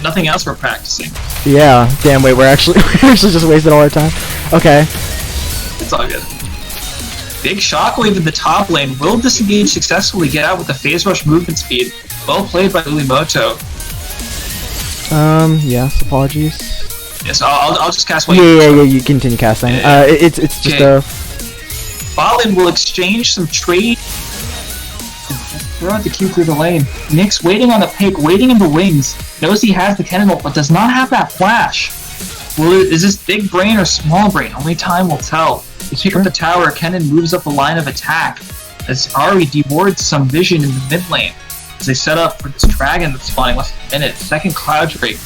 Nothing else we're practicing. Yeah. Damn. Wait. We're actually just wasting all our time. Okay. It's all good. Big shockwave in the top lane. Will disengage successfully. Get out with the phase rush movement speed. Well played by Ulimoto. Yes. Apologies. Yes. I'll just cast. Yeah. You continue casting. It's just a. Bot lane will exchange some trade. Throw out the Q through the lane. Nyx waiting on the pick, waiting in the wings. Knows he has the cannon ult, but does not have that flash. Is this big brain or small brain? Only time will tell. They pick up the tower. Kennen moves up the line of attack as Ari dewards some vision in the mid lane. As they set up for this dragon that's spawning less than a minute. Second Cloud Drake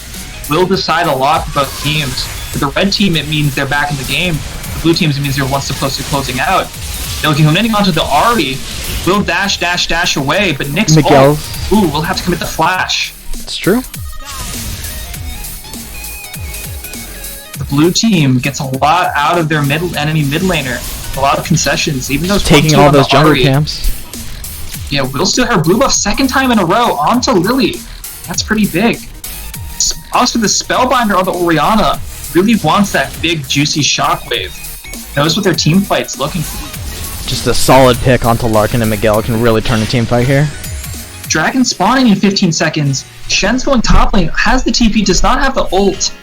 will decide a lot for both teams. For the red team, it means they're back in the game. The blue teams, it means they're one step closer to closing out. They'll keep committing onto the Ari. Will dash away, but Nyx will have to commit the flash. It's true. The blue team gets a lot out of their enemy mid laner. A lot of concessions, even those taking all those jungle camps. Yeah, we'll steal her blue buff second time in a row onto Lily. That's pretty big. Also, the Spellbinder on the Orianna really wants that big, juicy shockwave. Knows what their team fight's looking for. Just a solid pick onto Larkin and Miguel can really turn a team fight here. Dragon spawning in 15 seconds. Shen's going top lane, has the TP, does not have the ult.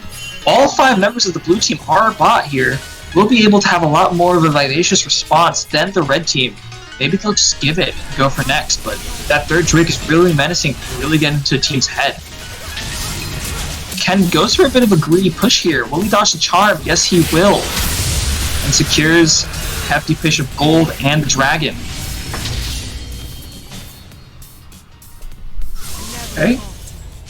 All 5 members of the blue team are bot here. We'll be able to have a lot more of a vivacious response than the red team. Maybe they'll just give it and go for next, but that third Drake is really menacing, really getting into the team's head. Ken goes for a bit of a greedy push here. Will he dodge the charm? Yes, he will. And secures hefty fish of gold and the dragon. Okay.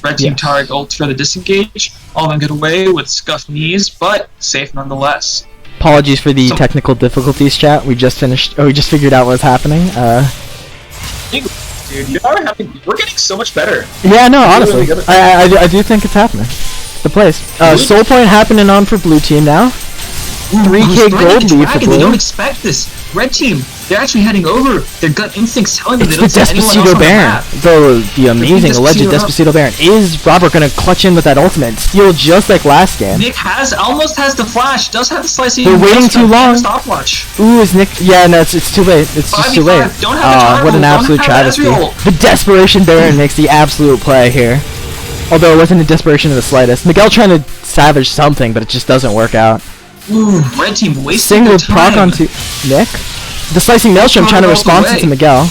Red team target ults for the disengage. All of them get away with scuffed knees, but safe nonetheless. Apologies for the technical difficulties, chat. We just figured out what's happening. Dude, we're getting so much better. Yeah, no, honestly. I do think it's happening. It's the place. Soul point happening on for blue team now. 3k gold lead for blue. They don't expect this. Red team, they're actually heading over. Their gut instincts telling them they don't see anyone else on the map. The amazing alleged Despacito Baron. Is Robert gonna clutch in with that ultimate? Steal just like last game. Nick almost has the flash, does have the slicing. They're waiting too long. Stopwatch. Ooh, is Nick? Yeah, no, it's too late. It's just too late. What an absolute travesty. The desperation Baron makes the absolute play here. Although it wasn't a desperation in the slightest. Miguel trying to savage something, but it just doesn't work out. Ooh, red team wasting their time. Proc onto Nick. The slicing maelstrom trying to respond to Miguel.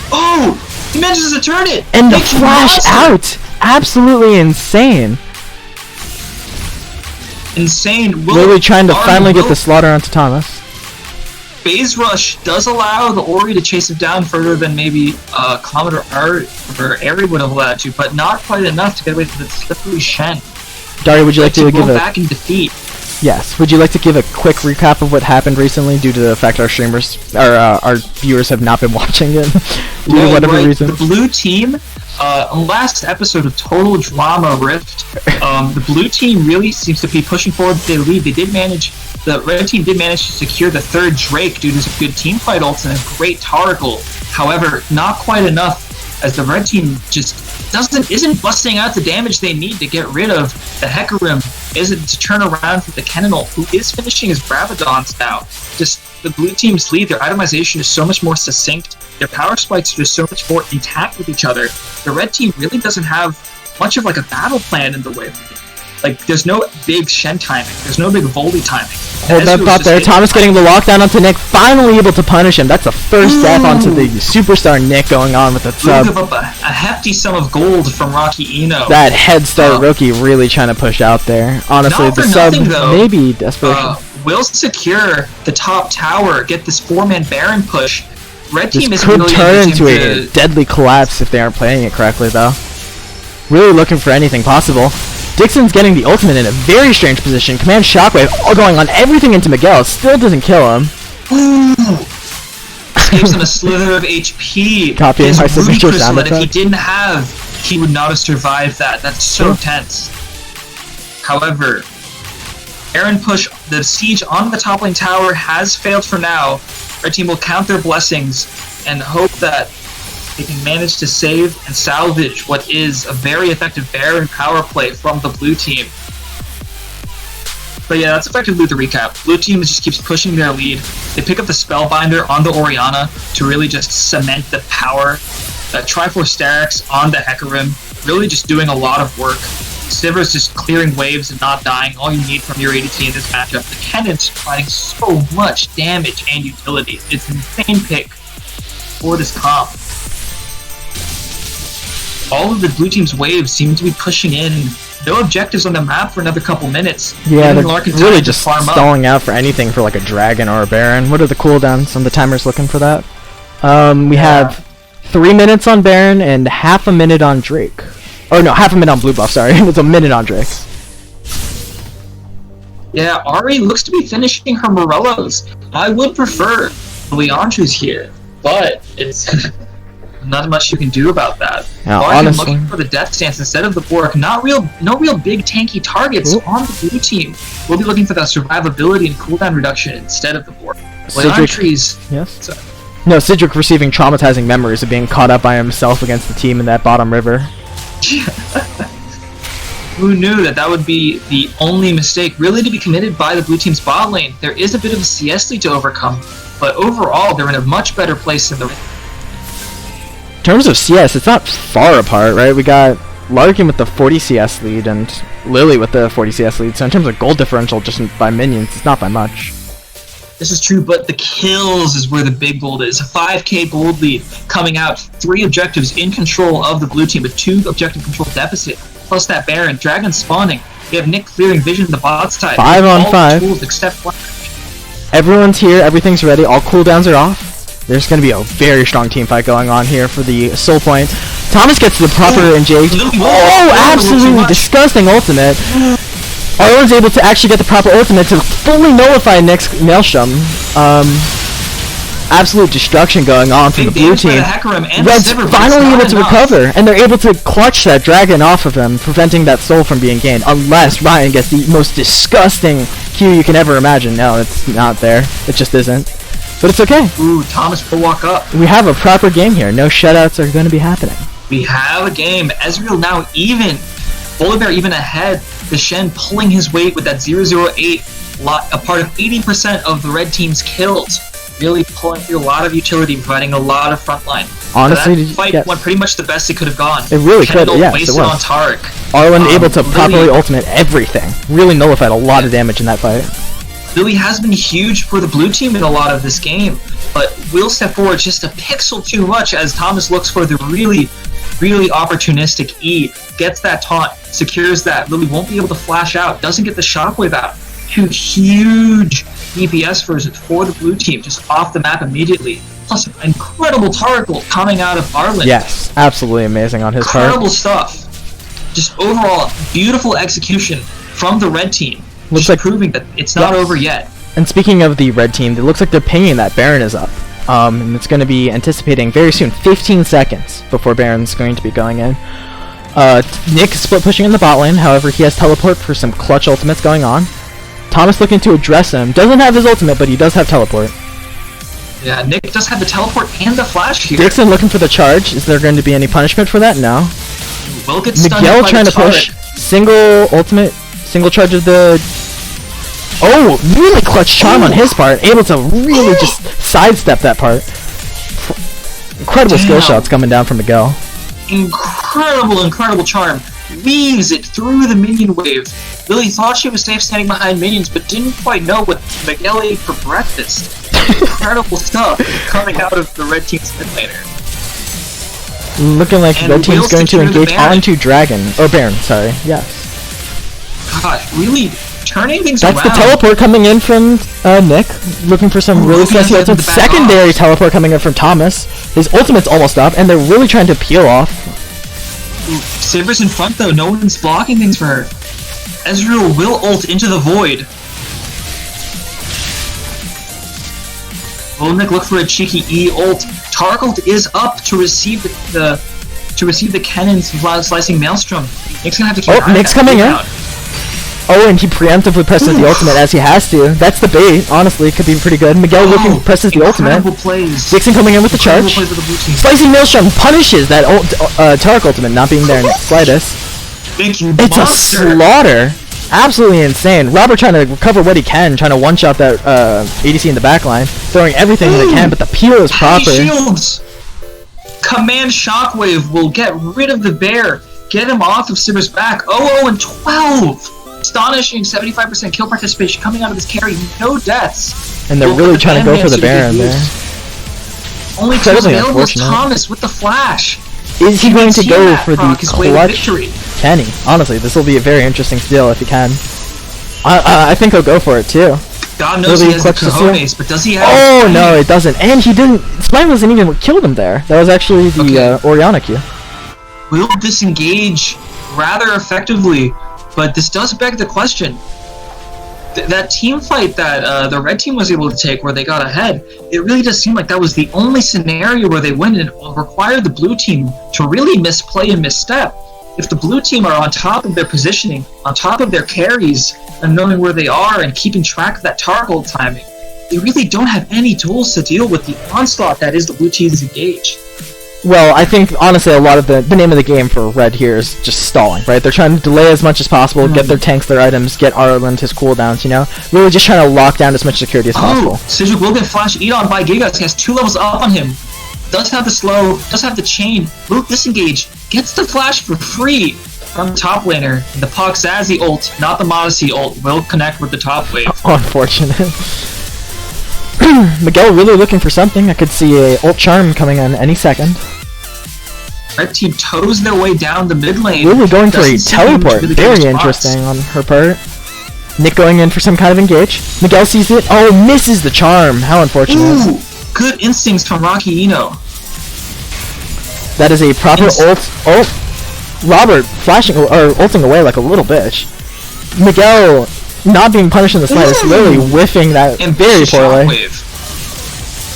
Oh, he manages to turn it. And the flash out. Absolutely insane. Insane. Literally trying to finally get the slaughter onto Thomas. Phase rush does allow the Ori to chase him down further than maybe Comet or Ari would have allowed to, but not quite enough to get away from the slippery Shen. Dario, would you like to give back in defeat? Yes. Would you like to give a quick recap of what happened recently due to the fact our streamers, our viewers have not been watching it due to whatever reason? The blue team, on last episode of Total Drama Rift, the blue team really seems to be pushing forward their lead. The red team did manage to secure the third Drake due to some good team fight ults and a great Taracle. However, not quite enough, as the red team just isn't busting out the damage they need to get rid of the Hecarim, isn't to turn around for the Kennen ult, who is finishing his Bravadons now. Just the blue team's lead, their itemization is so much more succinct, their power spikes are just so much more intact with each other. The red team really doesn't have much of like a battle plan in the way. Like, there's no big Shen timing, there's no big Voldy timing. Hold that thought there. Thomas getting the lockdown onto Nick, finally able to punish him. That's the first death onto the superstar Nick going on with the sub. Give up a hefty sum of gold from Rocky Eno. That head start rookie really trying to push out there. Honestly, the sub maybe desperation. Will secure the top tower, get this 4-man Baron push. Red team is could really turn into a deadly collapse if they aren't playing it correctly, though. Really looking for anything possible. Dixon's getting the ultimate in a very strange position. Command Shockwave all going on everything into Miguel. Still doesn't kill him. Gives him a slither of HP. Copying my signature sound effect. If he didn't have, he would not have survived that. That's so tense. However, Baron push, the siege on the top lane tower has failed for now. Our team will count their blessings and hope that they can manage to save and salvage what is a very effective Baron power play from the blue team. But yeah, that's effectively the recap. Blue team just keeps pushing their lead. They pick up the Spellbinder on the Orianna to really just cement the power. Triforce Starix on the Hecarim, really just doing a lot of work. Sivir's just clearing waves and not dying, all you need from your ADC in this matchup. The Cannon's providing so much damage and utility. It's an insane pick for this comp. All of the blue team's waves seem to be pushing in. No objectives on the map for another couple minutes. Yeah, they're really just stalling out for anything for like a dragon or a baron. What are the cooldowns? And the timer's looking for that. We have 3 minutes on baron and half a minute on Drake. Oh no, half a minute on blue buff, sorry. It's a minute on Drake. Yeah, Ari looks to be finishing her Morellos. I would prefer Leandre's here, but it's not much you can do about that. Now, honestly, looking for the death stance instead of the Bork. No real big tanky targets on the blue team. We'll be looking for that survivability and cooldown reduction instead of the Bork. Leandre's... Yes? Sorry. No, Sidric receiving traumatizing memories of being caught up by himself against the team in that bottom river. Who knew that would be the only mistake really to be committed by the blue team's bot lane? There is a bit of a CS lead to overcome, but overall they're in a much better place than the... In terms of CS, it's not far apart, right? We got Larkin with the 40 CS lead and Lily with the 40 CS lead, so in terms of gold differential just by minions, it's not by much. This is true, but the kills is where the big gold is. A 5k gold lead coming out, 3 objectives in control of the blue team, with 2 objective control deficit, plus that Baron, Dragon spawning. You have Nick clearing vision the bot side. 5 on 5. Tools except everyone's here, everything's ready, all cooldowns are off. There's going to be a very strong team fight going on here for the soul point. Thomas gets the proper engage. Oh, absolutely disgusting ultimate. Arlen's able to actually get the proper ultimate to fully nullify Nick's Maelstrom. Absolute destruction going on from the blue team. Red's finally able to recover, and they're able to clutch that dragon off of him, preventing that soul from being gained, unless Ryan gets the most disgusting Q you can ever imagine. No, it's not there. It just isn't. But it's okay. Ooh, Thomas will walk up. We have a proper game here. No shutouts are going to be happening. We have a game. Ezreal now even. Volibear even ahead. The Shen pulling his weight with that 008, a part of 80% of the red team's kills. Really pulling through a lot of utility, providing a lot of frontline. Honestly, that fight went pretty much the best it could have gone. It really could, yes, wasted it was. On Taric. Arlen able to properly ultimate everything. Really nullified a lot of damage in that fight. Lily has been huge for the blue team in a lot of this game, but will step forward just a pixel too much as Thomas looks for the really opportunistic E, gets that taunt, secures that. Lily won't be able to flash out, doesn't get the shockwave out. 2 huge DPS for the blue team, just off the map immediately. Plus, incredible Taric ult coming out of Arlen. Yes, absolutely amazing on his part. Incredible stuff. Just overall, beautiful execution from the red team. Looks like proving that it's not over yet. And speaking of the red team, it looks like they're pinging that Baron is up. And it's going to be anticipating very soon, 15 seconds before Baron's going to be going in. Nick split pushing in the bot lane, however he has teleport for some clutch ultimates going on. Thomas looking to address him, doesn't have his ultimate, but he does have teleport. Yeah, Nick does have the teleport and the flash here. Dixon looking for the charge, is there going to be any punishment for that? No. Will get stunned Miguel by trying to push, single ultimate, single charge of the... Oh, really clutch charm on his part, able to really just sidestep that part. Incredible skill shots coming down from Miguel. Incredible charm. Weaves it through the minion wave. Lily thought she was safe standing behind minions, but didn't quite know what Miguel ate for breakfast. Incredible stuff coming out of the red team's mid laner. Looking like the red team's going to engage onto Dragon. Or Baron, sorry. Yes. Gosh, really turning things around. That's the teleport coming in from Nick, looking for some really fancy ultimate. Secondary teleport coming in from Thomas. His ultimate's almost up, and they're really trying to peel off. Sivir's in front though, no one's blocking things for her. Ezreal will ult into the void. Will Nick look for a cheeky E ult. Taric ult is up to receive the cannon's slicing maelstrom. Nick's gonna have to keep Nick's coming in. Oh, and he preemptively presses the ultimate as he has to. That's the bait. Honestly, could be pretty good. Miguel looking presses the ultimate. Dixon coming in with the charge. Slicing Maelstrom punishes that Tarek ultimate not being there in the slightest. It's a slaughter. Absolutely insane. Robert trying to recover what he can, trying to one-shot that ADC in the backline, throwing everything that they can, but the peel is proper. Shields! Command Shockwave will get rid of the bear, get him off of Sivers' back. 0-0 and 12! Astonishing 75% kill participation coming out of this carry, no deaths. And they're really trying to go for the Baron there. Only two available is Thomas with the flash. Is he going to go for the clutch? Can he? Honestly, this will be a very interesting steal if he can. I think he'll go for it too. God knows he has the cojones, but does he have... Oh no, it doesn't. And he didn't... Spine wasn't even what killed him there. That was actually the Orianna Q. Will disengage rather effectively. But this does beg the question. That team fight that the red team was able to take where they got ahead, it really does seem like that was the only scenario where they win, and it required the blue team to really misplay and misstep. If the blue team are on top of their positioning, on top of their carries, and knowing where they are and keeping track of that target timing, they really don't have any tools to deal with the onslaught that is the blue team's engage. Well, I think, honestly, a lot of the name of the game for Red here is just stalling, right? They're trying to delay as much as possible, get their tanks, their items, get Ireland his cooldowns, you know? Really just trying to lock down as much security as possible. Sidgwick will get flash eat on by Gigas. He has 2 levels up on him. Does have the slow, does have the chain. Will disengage. Gets the flash for free from the top laner. The Puck Zazzy ult, not the Modesty ult, will connect with the top wave. Unfortunate. Miguel really looking for something. I could see a ult charm coming in any second. Red team toes their way down the mid lane. Really going for a teleport. Really very interesting on her part. Nick going in for some kind of engage. Miguel sees it. Oh, misses the charm. How unfortunate. Ooh, good instincts from Rocky Eno. That is a proper ult. Robert flashing or ulting away like a little bitch. Miguel not being punished in the slightest, really whiffing that and very poorly.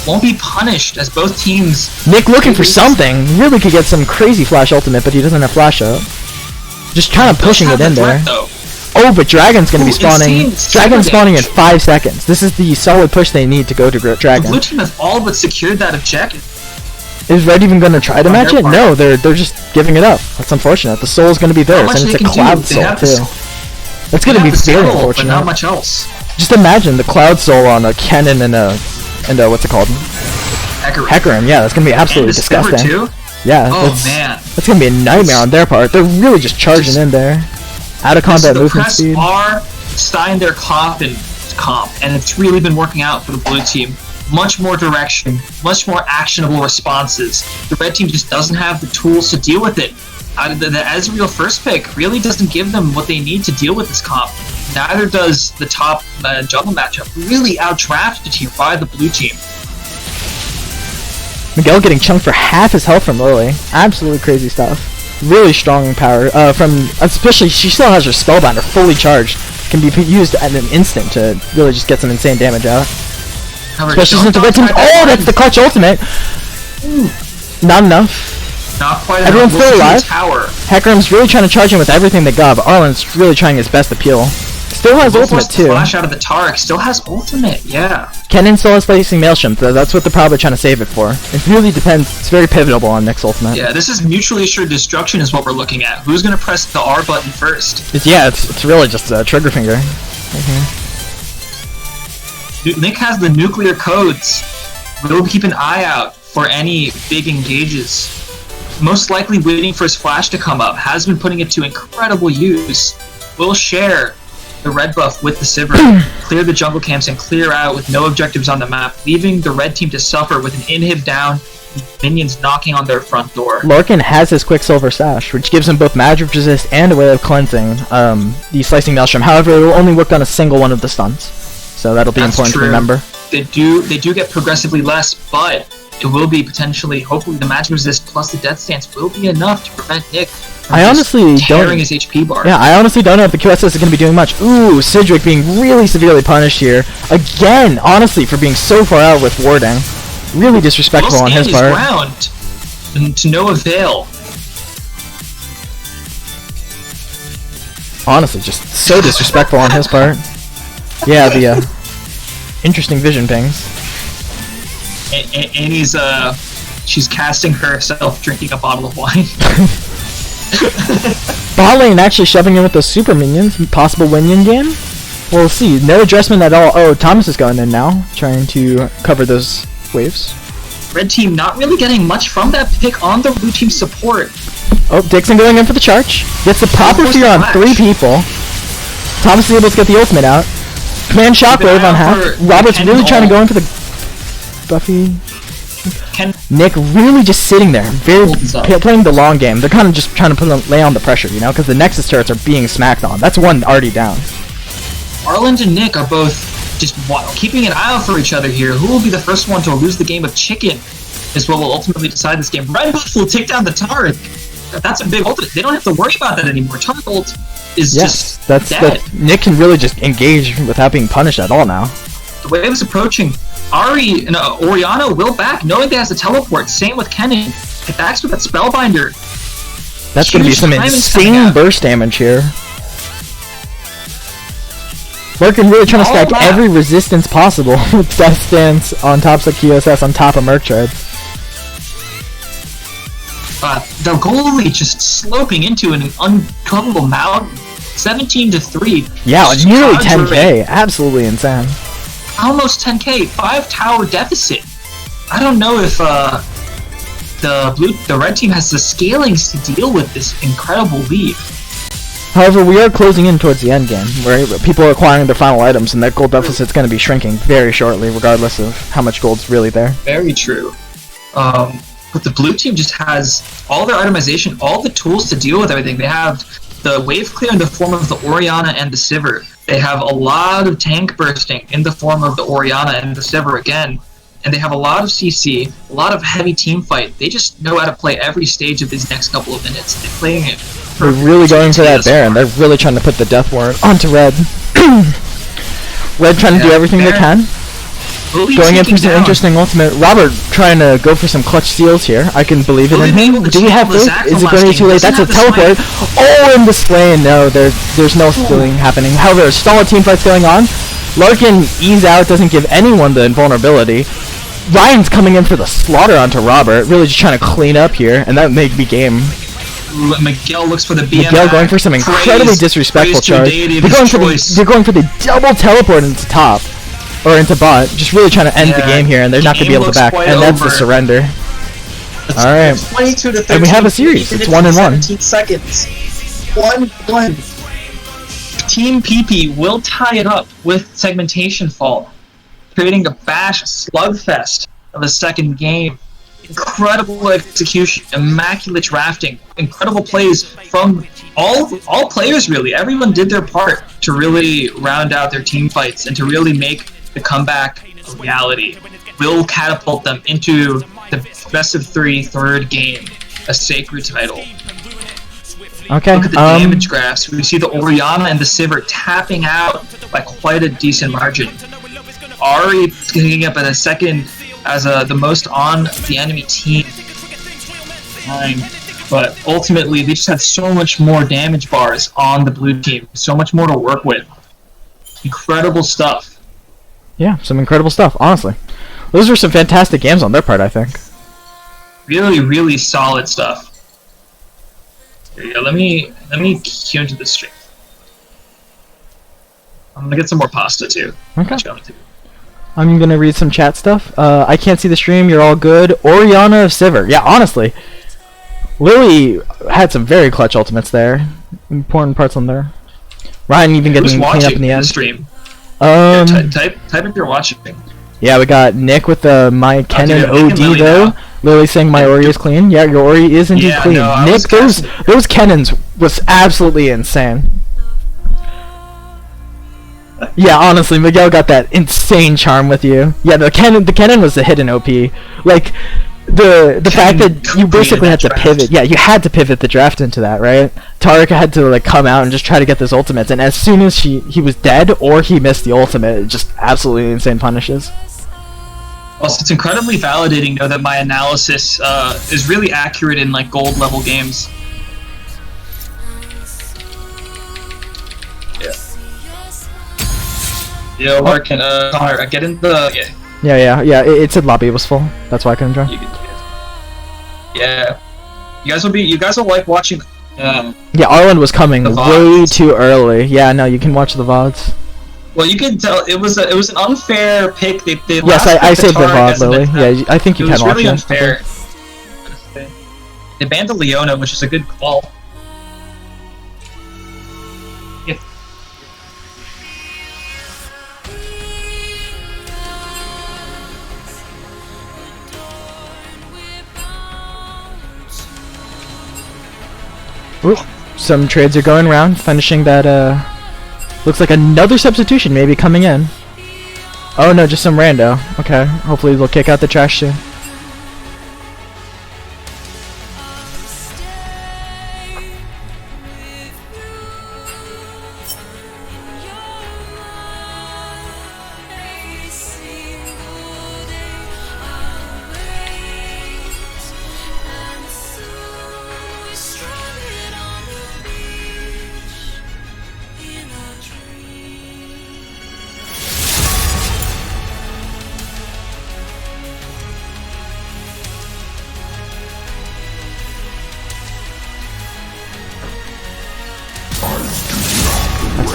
Won't be punished as both teams. Nick looking for something. Really could get some crazy flash ultimate, but he doesn't have flash up. Just kind of pushing it in there. Oh, but Dragon's gonna be spawning. Dragon's spawning in 5 seconds. This is the solid push they need to go to Dragon. The blue team has all but secured that objective. Is Red even gonna try to match it? No, they're just giving it up. That's unfortunate. The soul's gonna be theirs, and it's a cloud soul too. That's gonna be very unfortunate. But not much else. Just imagine the cloud soul on a Kennen and what's it called? Hecarim. Yeah, that's gonna be absolutely disgusting. Too? Yeah. Man. That's gonna be a nightmare on their part. They're really just charging in there. Out of combat movement speed. R signed their comp, and it's really been working out for the blue team. Much more direction, much more actionable responses. The red team just doesn't have the tools to deal with it. The Ezreal first pick really doesn't give them what they need to deal with this comp. Neither does the top jungle matchup. Really outdrafted here by the blue team. Miguel getting chunked for half his health from Lily. Absolutely crazy stuff. Really strong power. Especially she still has her spellbinder fully charged. Can be used at an instant to really just get some insane damage out. Especially since the red team. Oh, that's the clutch ultimate. Not enough. Not quite enough. Everyone's still alive. Hecarim's really trying to charge him with everything they got, but Arlen's really trying his best to peel. Still has ultimate too. Flash out of the Tarek. Still has ultimate. Yeah. Kennen still has facing Maelstrom, so that's what they're probably trying to save it for. It really depends. It's very pivotal on Nick's ultimate. Yeah, this is mutually assured destruction is what we're looking at. Who's gonna press the R button first? It's really just a trigger finger. Nick has the nuclear codes. We'll keep an eye out for any big engages. Most likely waiting for his flash to come up. Has been putting it to incredible use. Will share the red buff with the Sivir, clear the jungle camps, and clear out with no objectives on the map, leaving the red team to suffer with an inhib down, minions knocking on their front door. Larkin has his Quicksilver Sash, which gives him both magic resist and a way of cleansing the Slicing Maelstrom. However, it will only work on a single one of the stuns, so that'll be important to remember. They do get progressively less, but it will be potentially, hopefully, the magic resist plus the death stance will be enough to prevent Nick from tearing his HP bar. Yeah, I honestly don't know if the QSS is going to be doing much. Ooh, Sidgwick being really severely punished here. Again, honestly, for being so far out with warding. Really disrespectful on his part. Ground to no avail. Honestly, just so disrespectful on his part. Yeah, the interesting vision pings. Annie's she's casting herself drinking a bottle of wine. Bot lane actually shoving in with those super minions. Possible win-in game? We'll see. No adjustment at all. Oh, Thomas is going in now, trying to cover those waves. Red team not really getting much from that pick on the blue team support. Oh, Dixon going in for the charge. Gets the proper fear on 3 people. Thomas is able to get the ultimate out. Command shockwave on half. Robert's really trying to go in for the Buffy. Nick really just sitting there, playing the long game. They're kind of just trying to lay on the pressure, you know, because the Nexus turrets are being smacked on. That's one already down. Arland and Nick are both just keeping an eye out for each other here. Who will be the first one to lose the game of chicken is what will ultimately decide this game. Red Buff will take down the Taric. That's a big ult. They don't have to worry about that anymore. Taric ult is just dead. Nick can really just engage without being punished at all now. The wave is approaching. Ari and Oriana will back, knowing they has a teleport. Same with Kennen. It backs with that Spellbinder. That's going to be some insane burst damage here. Lurkin really trying to stack every resistance possible with Death Stance on top of QSS on top of Murktread. The goalie just sloping into an uncoverable mountain. 17-3. Yeah, nearly 10k. Absolutely insane. Almost 10k. 5 tower deficit. I don't know if the red team has the scalings to deal with this incredible lead. However, we are closing in towards the end game, where people are acquiring their final items, and that gold deficit's going to be shrinking very shortly, regardless of how much gold's really there. Very true. But the blue team just has all their itemization, all the tools to deal with everything. They have the wave clear in the form of the Oriana and the Sivir. They have a lot of tank bursting in the form of the Oriana and the Sivir again. And they have a lot of CC, a lot of heavy team fight. They just know how to play every stage of these next couple of minutes. They're playing it. They're really going for that Baron. They're really trying to put the Death Warrant onto Red. Red trying to do everything they can. Going in for some interesting ultimate. Robert trying to go for some clutch steals here. I can believe it in him. Do we have faith? Is it going to be too late? That's a teleport. Oh, in the Slay. No, there's no stealing happening. However, solid team fights going on. Larkin ease out, doesn't give anyone the invulnerability. Ryan's coming in for the slaughter onto Robert, really just trying to clean up here, and that may be game. Miguel looks for the BMX. Miguel going for some incredibly disrespectful charge. They're going for the double teleport into top, or into bot, just really trying to end the game here, and they're not going to be able to back, and that's the surrender. Alright, 22-13, and we have a series, it's 1-1. 17 seconds. 1-1. Team PP will tie it up with Segmentation Fault, creating a bash slugfest of a second game. Incredible execution, immaculate drafting, incredible plays from all players really. Everyone did their part to really round out their team fights and to really make the comeback a reality. Will catapult them into the best of 3 third game, a sacred title. Okay. Look at the damage graphs. We see the Oriana and the Sivir tapping out by quite a decent margin. Ari getting up at a second as the most on the enemy team. But ultimately, they just have so much more damage bars on the blue team. So much more to work with. Incredible stuff. Yeah, some incredible stuff, honestly. Those were some fantastic games on their part, I think. Really, really solid stuff. There you go. Let me cue into the stream. I'm gonna get some more pasta too. Okay. I'm gonna read some chat stuff. I can't see the stream. You're all good. Oriana of Sivir. Yeah, honestly, Lily had some very clutch ultimates there. Important parts on there. Ryan even getting cleaned up in the end. Stream? Type if you're watching. Yeah, we got Nick with the my Kennen OD though. Lily saying my Ori is clean. Yeah, your Ori is indeed clean. No, Nick, those Kennens was absolutely insane. Yeah, honestly, Miguel got that insane charm with you. Yeah, the Kennen was the hidden OP. Like the fact that you basically had to pivot. Yeah, you had to pivot the draft into that, right? Taric had to like come out and just try to get this ultimates, and as soon as he was dead or he missed the ultimate, it just absolutely insane punishes. Also, it's incredibly validating though that my analysis is really accurate in like gold level games. Yeah, Larkin, Connor, get in the... Yeah. It said lobby was full. That's why I couldn't join. Yeah. You guys will like watching... yeah, Arlen was coming way too early. Yeah, no, you can watch the VODs. Well, you can tell it was an unfair pick. They yes, I saved the VOD, Lily. Yeah, I think you can watch it. It was really unfair. They banned the Leona, which is a good call. Yeah. Ooh, some trades are going around, finishing that, looks like another substitution maybe coming in. Oh no, just some rando. Okay, hopefully they'll kick out the trash soon.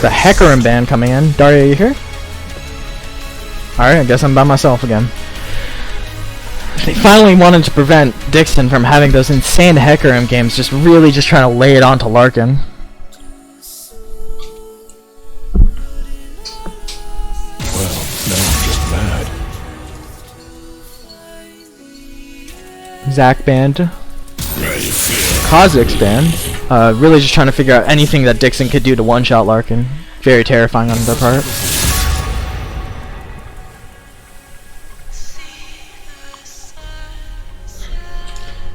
The Hecarim band coming in. Daria, you here? Alright, I guess I'm by myself again. They finally wanted to prevent Dixon from having those insane Hecarim games, just really just trying to lay it onto Larkin. Well, now I'm just mad. Zach band. Kha'Zix band. Really just trying to figure out anything that Dixon could do to one-shot Larkin. Very terrifying on their part.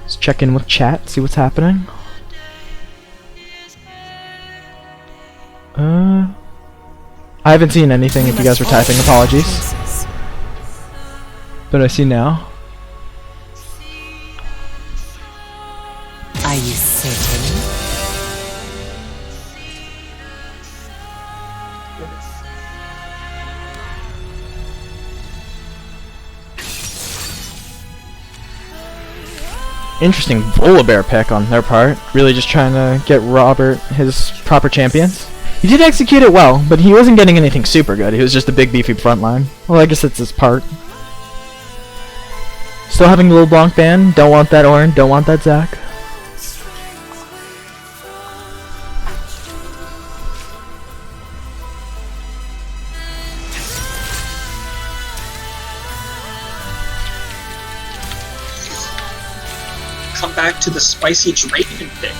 Let's check in with chat, see what's happening. I haven't seen anything if you guys were typing, apologies. But I see now. Are you certain? Interesting Volibear pick on their part. Really just trying to get Robert his proper champions. He did execute it well, but he wasn't getting anything super good. He was just a big beefy frontline. Well, I guess that's his part. Still having the little Blanc band. Don't want that Orin. Don't want that Zach. Come back to the spicy Draven pick.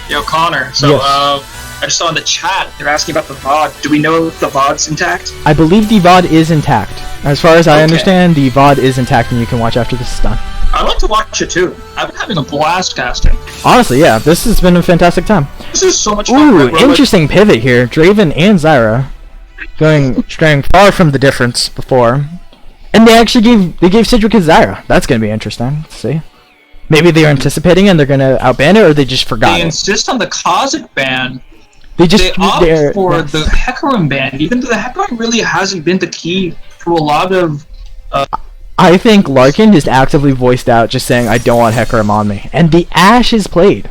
Yo, Connor. So, yes. I just saw in the chat they're asking about the VOD. Do we know if the VOD's intact? I believe the VOD is intact. As far as I understand, the VOD is intact and you can watch after this is done. I'd like to watch it too. I've been having a blast casting. Honestly, yeah, this has been a fantastic time. This is so much fun. Ooh, interesting pivot here. Draven and Zyra going far from the difference before. And they actually gave Sidgwick and Zyra. That's gonna be interesting. Let's see. Maybe they were anticipating and they're gonna outban it, or they just forgot. They insist on the Kha'Zix ban. They opt for the Hecarim ban, even though the Hecarim really hasn't been the key to a lot of. I think Larkin just actively voiced out, just saying, "I don't want Hecarim on me," and the Ashe is played.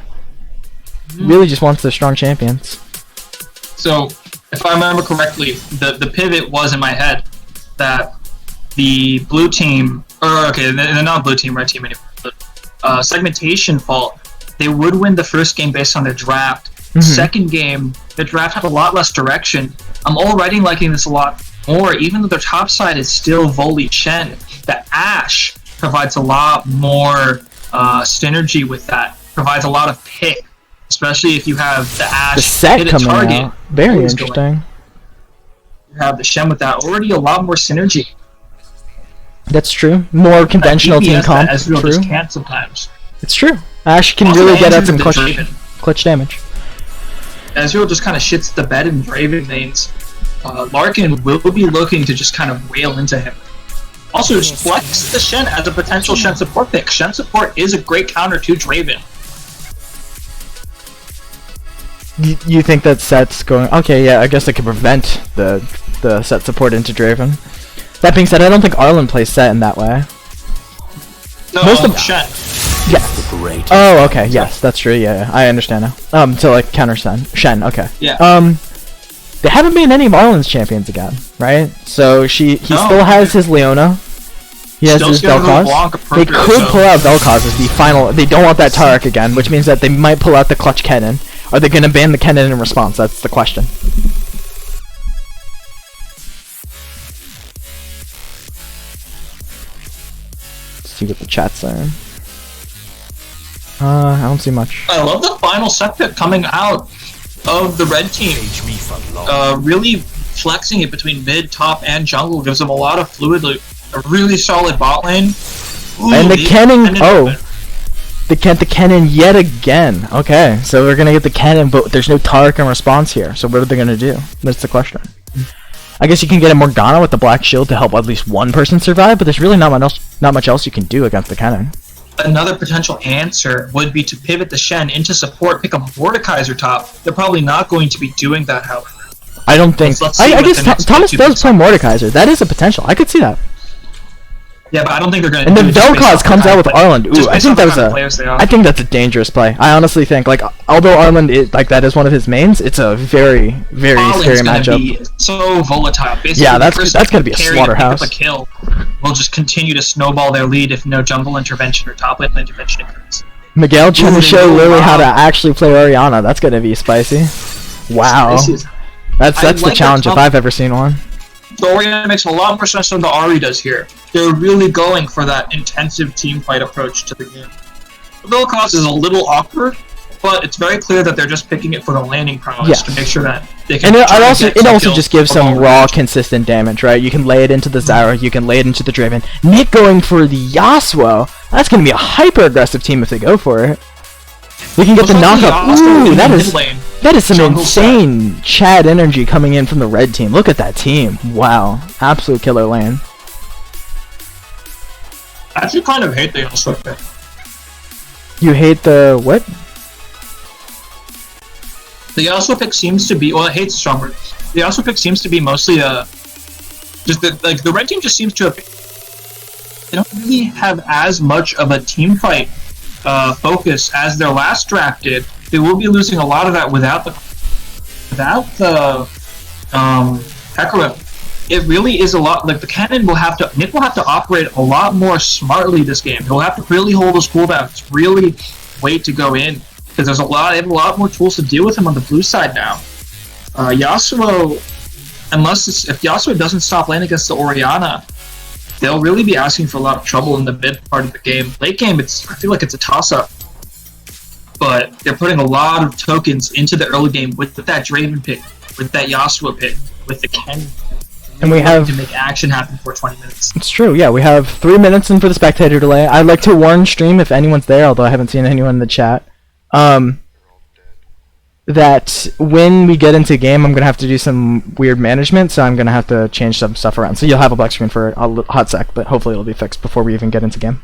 Really, just wants the strong champions. So, if I remember correctly, the pivot was in my head that the blue team, or okay, they're not blue team, red team anymore. But Segmentation Fault, they would win the first game based on their draft. Second game, the draft had a lot less direction. I'm already liking this a lot more, even though their top side is still Voli Shen. The Ashe provides a lot more synergy with that. Provides a lot of pick, especially if you have the Ashe the set hit a coming target. Out. Very interesting. You have the Shen with that, already a lot more synergy. That's true. More conventional team comp. Ezreal just can't sometimes. It's true. Ashe can really get out some clutch damage. Ezreal just kind of shits the bed in Draven lanes. Larkin will be looking to just kind of wail into him. Also, just flex the Shen as a potential Shen support pick. Shen support is a great counter to Draven. You think that Set's going... Okay, yeah, I guess they could prevent the Set support into Draven. That being said, I don't think Arlen plays Set in that way. No, most of Shen. Yeah. Oh, okay, yes, that's true, yeah, I understand now. To like counter Shen, okay. Yeah. They haven't made any of Arlen's champions again, right? So he still has his Leona. He has his Vel'Koz. They could pull out Vel'Koz as the final... They don't want that Taric again, which means that they might pull out the clutch Kennen. Are they going to ban the Kennen in response? That's the question. Let's see what the chat's saying. I don't see much. I love the final set pick coming out of the red team. Really flexing it between mid, top, and jungle gives them a lot of fluid loop. A really solid bot lane. Ooh, and the Kennen, the Kennen yet again. Okay, so we're gonna get the Kennen, but there's no Taric in response here. So what are they gonna do? That's the question. I guess you can get a Morgana with the Black Shield to help at least one person survive, but there's really not much else you can do against the Kennen. Another potential answer would be to pivot the Shen into support, pick a Mordekaiser top. They're probably not going to be doing that, however. I don't think. I guess Thomas does play Mordekaiser. That is a potential. I could see that. Yeah, but I don't think they're going to. And then Vel'Koz comes out with Arland. Ooh, I think I think that's a dangerous play. I honestly think, like, although Arland that is one of his mains, it's a very, very scary matchup. Be so volatile. Basically, yeah, that's going to be a slaughterhouse. A kill will just continue to snowball their lead if no jungle intervention or top lane intervention occurs. Miguel trying to show Lily how to actually play Orianna. That's going to be spicy. Wow. That's the challenge if I've ever seen one. The Orianna makes a lot more sense than the Ahri does here. They're really going for that intensive team fight approach to the game. The Vel'Koz is a little awkward, but it's very clear that they're just picking it for the landing prowess to make sure that they can. And it also just gives some raw, consistent damage, right? You can lay it into the Zyra, you can lay it into the Draven. Nick going for the Yasuo. That's going to be a hyper-aggressive team if they go for it. We can get the knockup. Ooh, that is some insane Chad energy coming in from the red team. Look at that team. Wow. Absolute killer lane. I actually kind of hate the Yasuo pick. You hate the what? The Yasuo pick seems to be... Well, I hate strong words. The Yasuo pick seems to be mostly just the red team just seems to have... They don't really have as much of a team fight focus as their last draft did. They will be losing a lot of that without the Hecarim. It really is a lot. Like the Kennen Nick will have to operate a lot more smartly this game. He'll have to really hold his cooldowns, really wait to go in, because they have a lot more tools to deal with him on the blue side now. Yasuo, if Yasuo doesn't stop laning against the Orianna, they'll really be asking for a lot of trouble in the mid part of the game. Late game, I feel like it's a toss-up. But they're putting a lot of tokens into the early game with that Draven pick, with that Yasuo pick, with the Ken. And we have to make action happen for 20 minutes. It's true, yeah. We have 3 minutes in for the spectator delay. I'd like to warn stream if anyone's there, although I haven't seen anyone in the chat, that when we get into game, I'm going to have to do some weird management, so I'm going to have to change some stuff around. So you'll have a black screen for a hot sec, but hopefully it'll be fixed before we even get into game.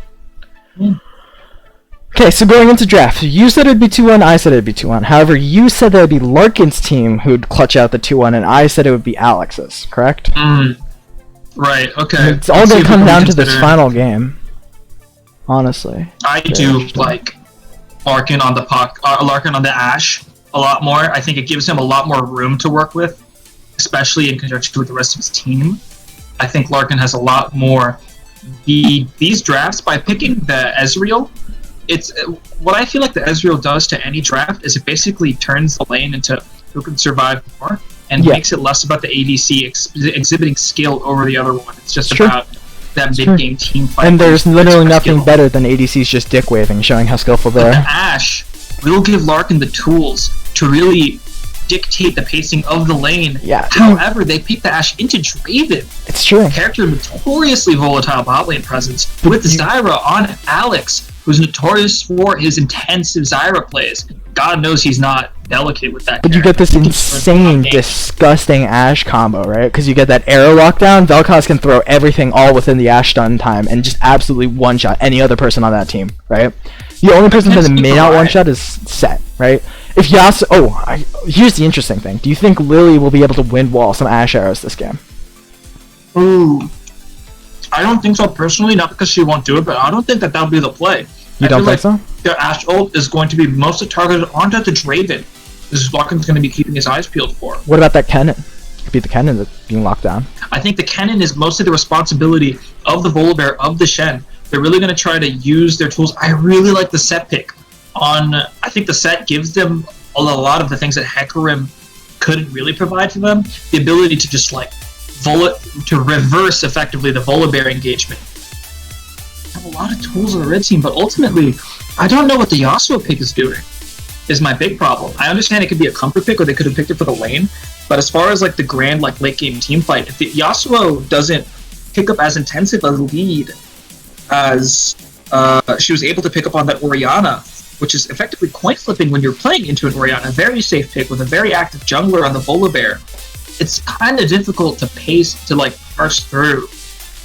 Okay, so going into draft, you said it'd be 2-1, I said it'd be 2-1. However, you said that it'd be Larkin's team who'd clutch out the 2-1, and I said it would be Alex's, correct? Right, okay. It's all going to come down to this final game, honestly. I do like Larkin on the Ashe a lot more. I think it gives him a lot more room to work with, especially in conjunction with the rest of his team. I think Larkin has a lot more. These drafts, by picking the Ezreal, it's what I feel like the Ezreal does to any draft is it basically turns the lane into who can survive more and makes it less about the ADC exhibiting skill over the other one. It's just about that mid-game team fight. And there's literally nothing better than ADCs just dick waving, showing how skillful they are. The Ashe will give Larkin the tools to really dictate the pacing of the lane. Yeah. However, they pick the Ashe into Draven. It's true. A character notoriously volatile bot lane presence with Zyra on Alex, who's notorious for his intensive Zyra plays. God knows he's not delicate with that. But you get this insane, disgusting Ashe combo, right? Because you get that arrow lockdown. Vel'Koz can throw everything all within the Ashe stun time and just absolutely one-shot any other person on that team, right? The only person that may not one-shot is Set, right? If Yasuo... here's the interesting thing. Do you think Lily will be able to wind wall some Ashe arrows this game? Ooh. I don't think so personally, not because she won't do it, but I don't think that that'll be the play. You don't think so? The Ashe ult is going to be mostly targeted onto the Draven. This is Locken's going to be keeping his eyes peeled for. What about that cannon? It could be the cannon that's being locked down. I think the cannon is mostly the responsibility of the Volibear, of the Shen. They're really going to try to use their tools. I really like the Set pick. I think the Set gives them a lot of the things that Hecarim couldn't really provide for them. The ability to just like to reverse effectively the Volibear engagement. I have a lot of tools on the red team, but ultimately, I don't know what the Yasuo pick is doing. Is my big problem. I understand it could be a comfort pick, or they could have picked it for the lane. But as far as like the grand like late game team fight, if the Yasuo doesn't pick up as intensive a lead as she was able to pick up on that Orianna, which is effectively coin flipping when you're playing into an Orianna, very safe pick with a very active jungler on the Volibear. It's kind of difficult to parse through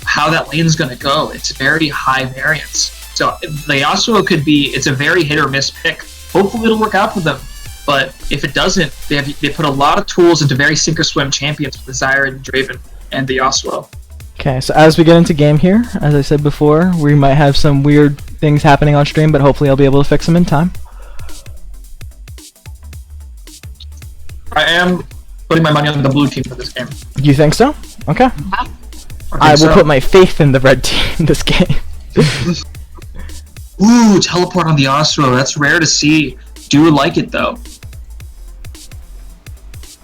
how that lane is going to go. It's very high variance. So the Yasuo it's a very hit or miss pick. Hopefully it'll work out for them. But if it doesn't, they put a lot of tools into very sink or swim champions with the Zyra and Draven and the Yasuo. Okay, so as we get into game here, as I said before, we might have some weird things happening on stream, but hopefully I'll be able to fix them in time. I am putting my money on the blue team for this game. You think so? Okay. I will put my faith in the red team this game. Ooh, teleport on the Yasuo. That's rare to see. Do like it though.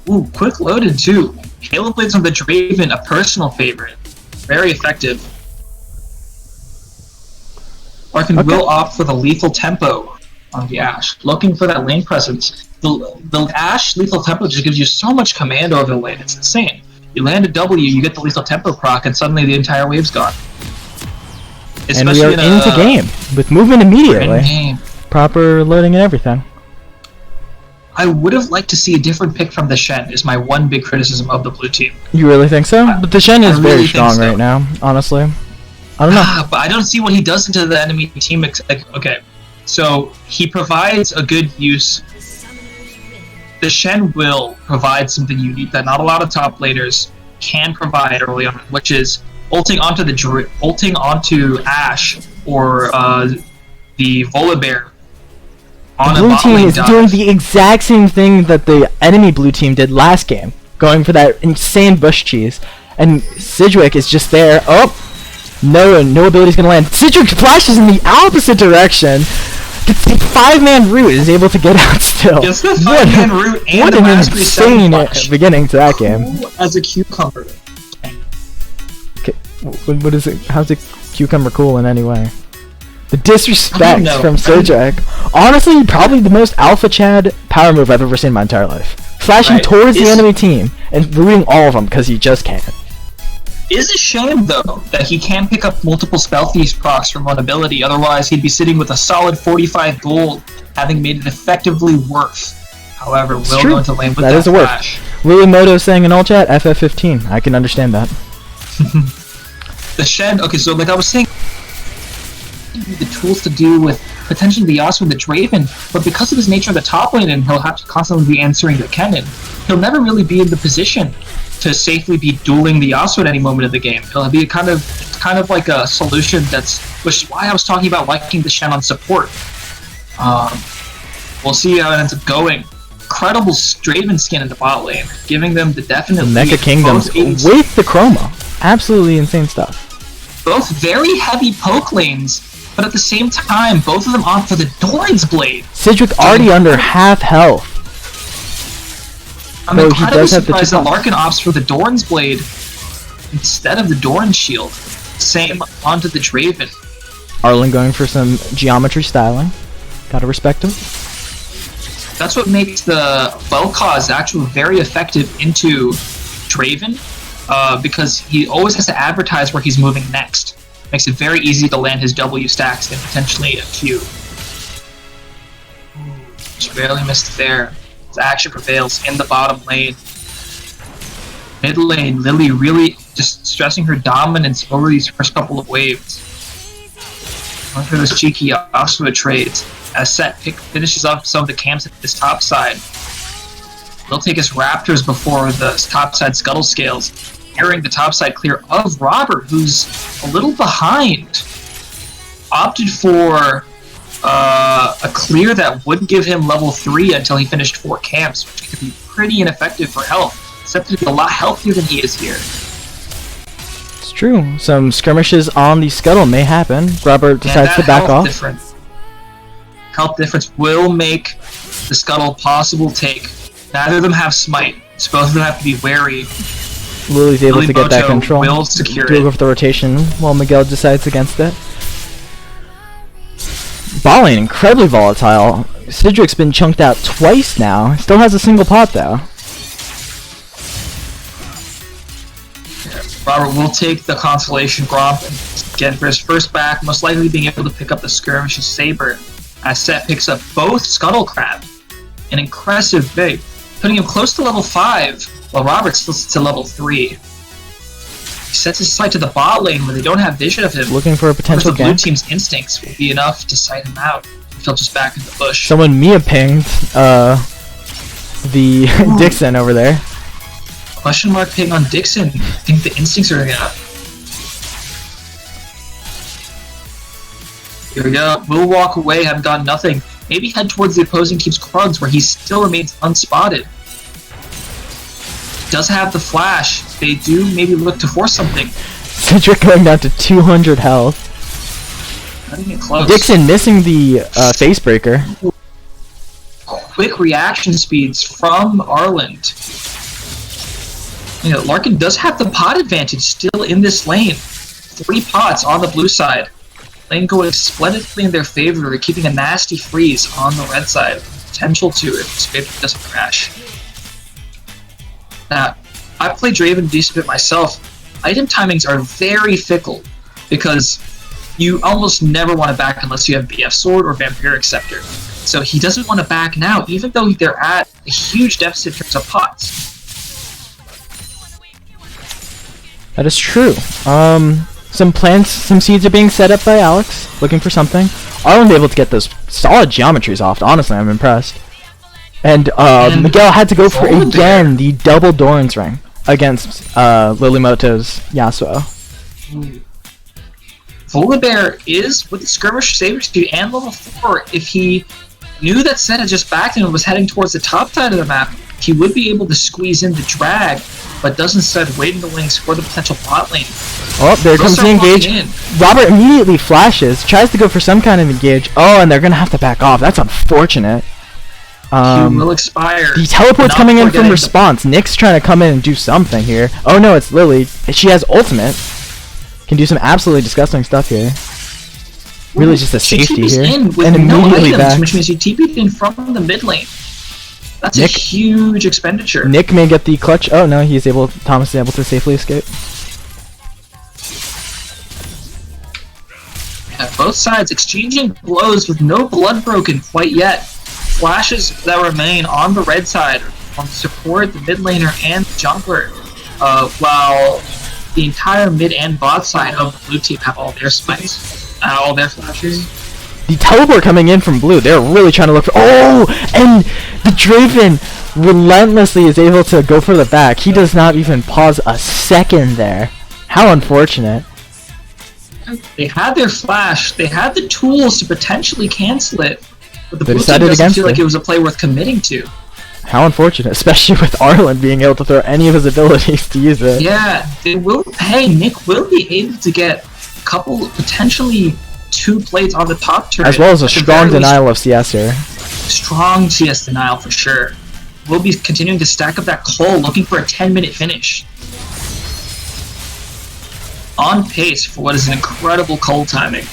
Ooh, quick loaded too. Halo Blades on the Draven, a personal favorite. Very effective. Larkin will opt for the lethal tempo on the Ashe. Looking for that lane presence. The Ashe lethal tempo just gives you so much command over the lane. It's insane. You land a W, you get the lethal tempo proc, and suddenly the entire wave's gone. And we are into game with movement immediately. Proper loading and everything. I would have liked to see a different pick from the Shen, is my one big criticism of the blue team. You really think so? But the Shen is very strong right now, honestly. I don't know. But I don't see what he does into the enemy team. Okay, so he provides a good use. The Shen will provide something unique that not a lot of top laners can provide early on, which is ulting onto Ashe or the Volibear. The blue team is doing the exact same thing that the enemy blue team did last game, going for that insane bush cheese, and Sidgwick is just there. Oh, no ability's gonna land. Sidgwick flashes in the opposite direction. Gets the 5-man root, is able to get out still. Gets the 5-man root and what the an insane beginning to that game. As a cucumber. Okay, what is it? How's a cucumber cool in any way? The disrespect from Sidgwick. Honestly, probably the most alpha Chad power move I've ever seen in my entire life. Flashing towards the enemy team and rooting all of them because he just can't. Is a shame though that he can pick up multiple spell thieves procs from one ability. Otherwise, he'd be sitting with a solid 45 gold, having made it effectively worth. However, will go into lane with that flash. Willie Moto saying in all chat, FF15. I can understand that. The Shen. Okay, so like I was saying, the tools to do with potentially the Yasuo and the Draven, but because of his nature of the top lane and he'll have to constantly be answering the Kennen, he'll never really be in the position to safely be dueling the Yasuo at any moment of the game. He'll be kind of like a solution which is why I was talking about liking the Shen on support. We'll see how it ends up going. Incredible Draven skin in the bot lane, giving them the definite Mecha Kingdoms with the chroma. Absolutely insane stuff. Both very heavy poke lanes, but at the same time, both of them opt for the Doran's Blade. Sidgwick already under half health. I'm incredibly surprised that Larkin opts for the Doran's Blade instead of the Doran's Shield. Same onto the Draven. Arlen going for some geometry styling. Gotta respect him. That's what makes the Vel'Koz actually very effective into Draven, because he always has to advertise where he's moving next. Makes it very easy to land his W stacks and potentially a Q. Just barely missed there. His action prevails in the bottom lane. Mid lane, Lily really just stressing her dominance over these first couple of waves. Going for those cheeky Osmo trades. As Set finishes off some of the camps at this top side. They'll take his Raptors before the topside Scuttle Scales, carrying the topside clear of Robert, who's a little behind. Opted for a clear that wouldn't give him level 3 until he finished 4 camps, which could be pretty ineffective for health. Except to be a lot healthier than he is here. It's true. Some skirmishes on the Scuttle may happen. Robert decides to back off. Health difference will make the Scuttle possible take. Neither of them have Smite, so both of them have to be wary. Lily's able to get that control. Will secure do it with the rotation while Miguel decides against it. Bot lane, incredibly volatile. Cedric's been chunked out twice now. Still has a single pot though. Robert will take the Constellation Gromp again for his first back, most likely being able to pick up the Skirmish's Saber. As Set picks up both Scuttle Crab. An impressive big, putting him close to level 5, while Robert still sits at level 3. He sets his sight to the bot lane where they don't have vision of him. Looking for a potential gank. The blue team's instincts will be enough to sight him out. He'll just back in the bush. Someone Mia pinged the Dixon over there. Question mark ping on Dixon. I think the instincts are gonna. Here we go. We'll walk away, have gotten nothing. Maybe head towards the opposing team's Krugs where he still remains unspotted. Does have the flash. They do maybe look to force something. Cedric going down to 200 health. Cutting it close. Dixon missing the facebreaker. Quick reaction speeds from Arland. You know, Larkin does have the pot advantage still in this lane. 3 pots on the blue side. Lane going splendidly in their favor, keeping a nasty freeze on the red side. Potential to if Spade doesn't crash. Now, I play Draven a decent bit myself. Item timings are very fickle because you almost never want to back unless you have BF Sword or Vampiric Scepter. So he doesn't want to back now, even though they're at a huge deficit in terms of pots. That is true. Some plants, some seeds are being set up by Alex, looking for something. Arlen able to get those solid geometries off. Honestly, I'm impressed. And Miguel had to go for again the double Doran's Ring against Lilimoto's Yasuo. Volibear is with the Skirmish Saber Speed and level 4. If he knew that Set had just backed him and was heading towards the top side of the map, he would be able to squeeze in the drag, but doesn't instead wait in the wings for the potential bot lane. Oh, there comes the engage. Robert immediately flashes, tries to go for some kind of engage. Oh, and they're going to have to back off. That's unfortunate. He will expire. The teleport's coming in from response. Nick's trying to come in and do something here. Oh no, it's Lily. She has ultimate. Can do some absolutely disgusting stuff here. Really just a safety here. And immediately back. Which means he TP'd in from the mid lane. That's a huge expenditure. Nick may get the clutch. Oh no, Thomas is able to safely escape. Yeah, both sides exchanging blows with no blood broken quite yet. Flashes that remain on the red side on support, the mid laner, and the jungler, while the entire mid and bot side of the blue team have all their spikes, all their flashes. The teleport coming in from blue, they're really trying to look for. Oh, and the Draven relentlessly is able to go for the back. He does not even pause a second there. How unfortunate. They had their flash, they had the tools to potentially cancel it, but the blue team decided doesn't feel like it was a play worth committing to. How unfortunate, especially with Arlen being able to throw any of his abilities to use it. Yeah, they will. Hey, Nick will be able to get a couple, potentially 2 plates on the top turret. As well as a strong denial of CS here. Strong CS denial for sure. We'll be continuing to stack up that coal, looking for a 10-minute finish. On pace for what is an incredible coal timing.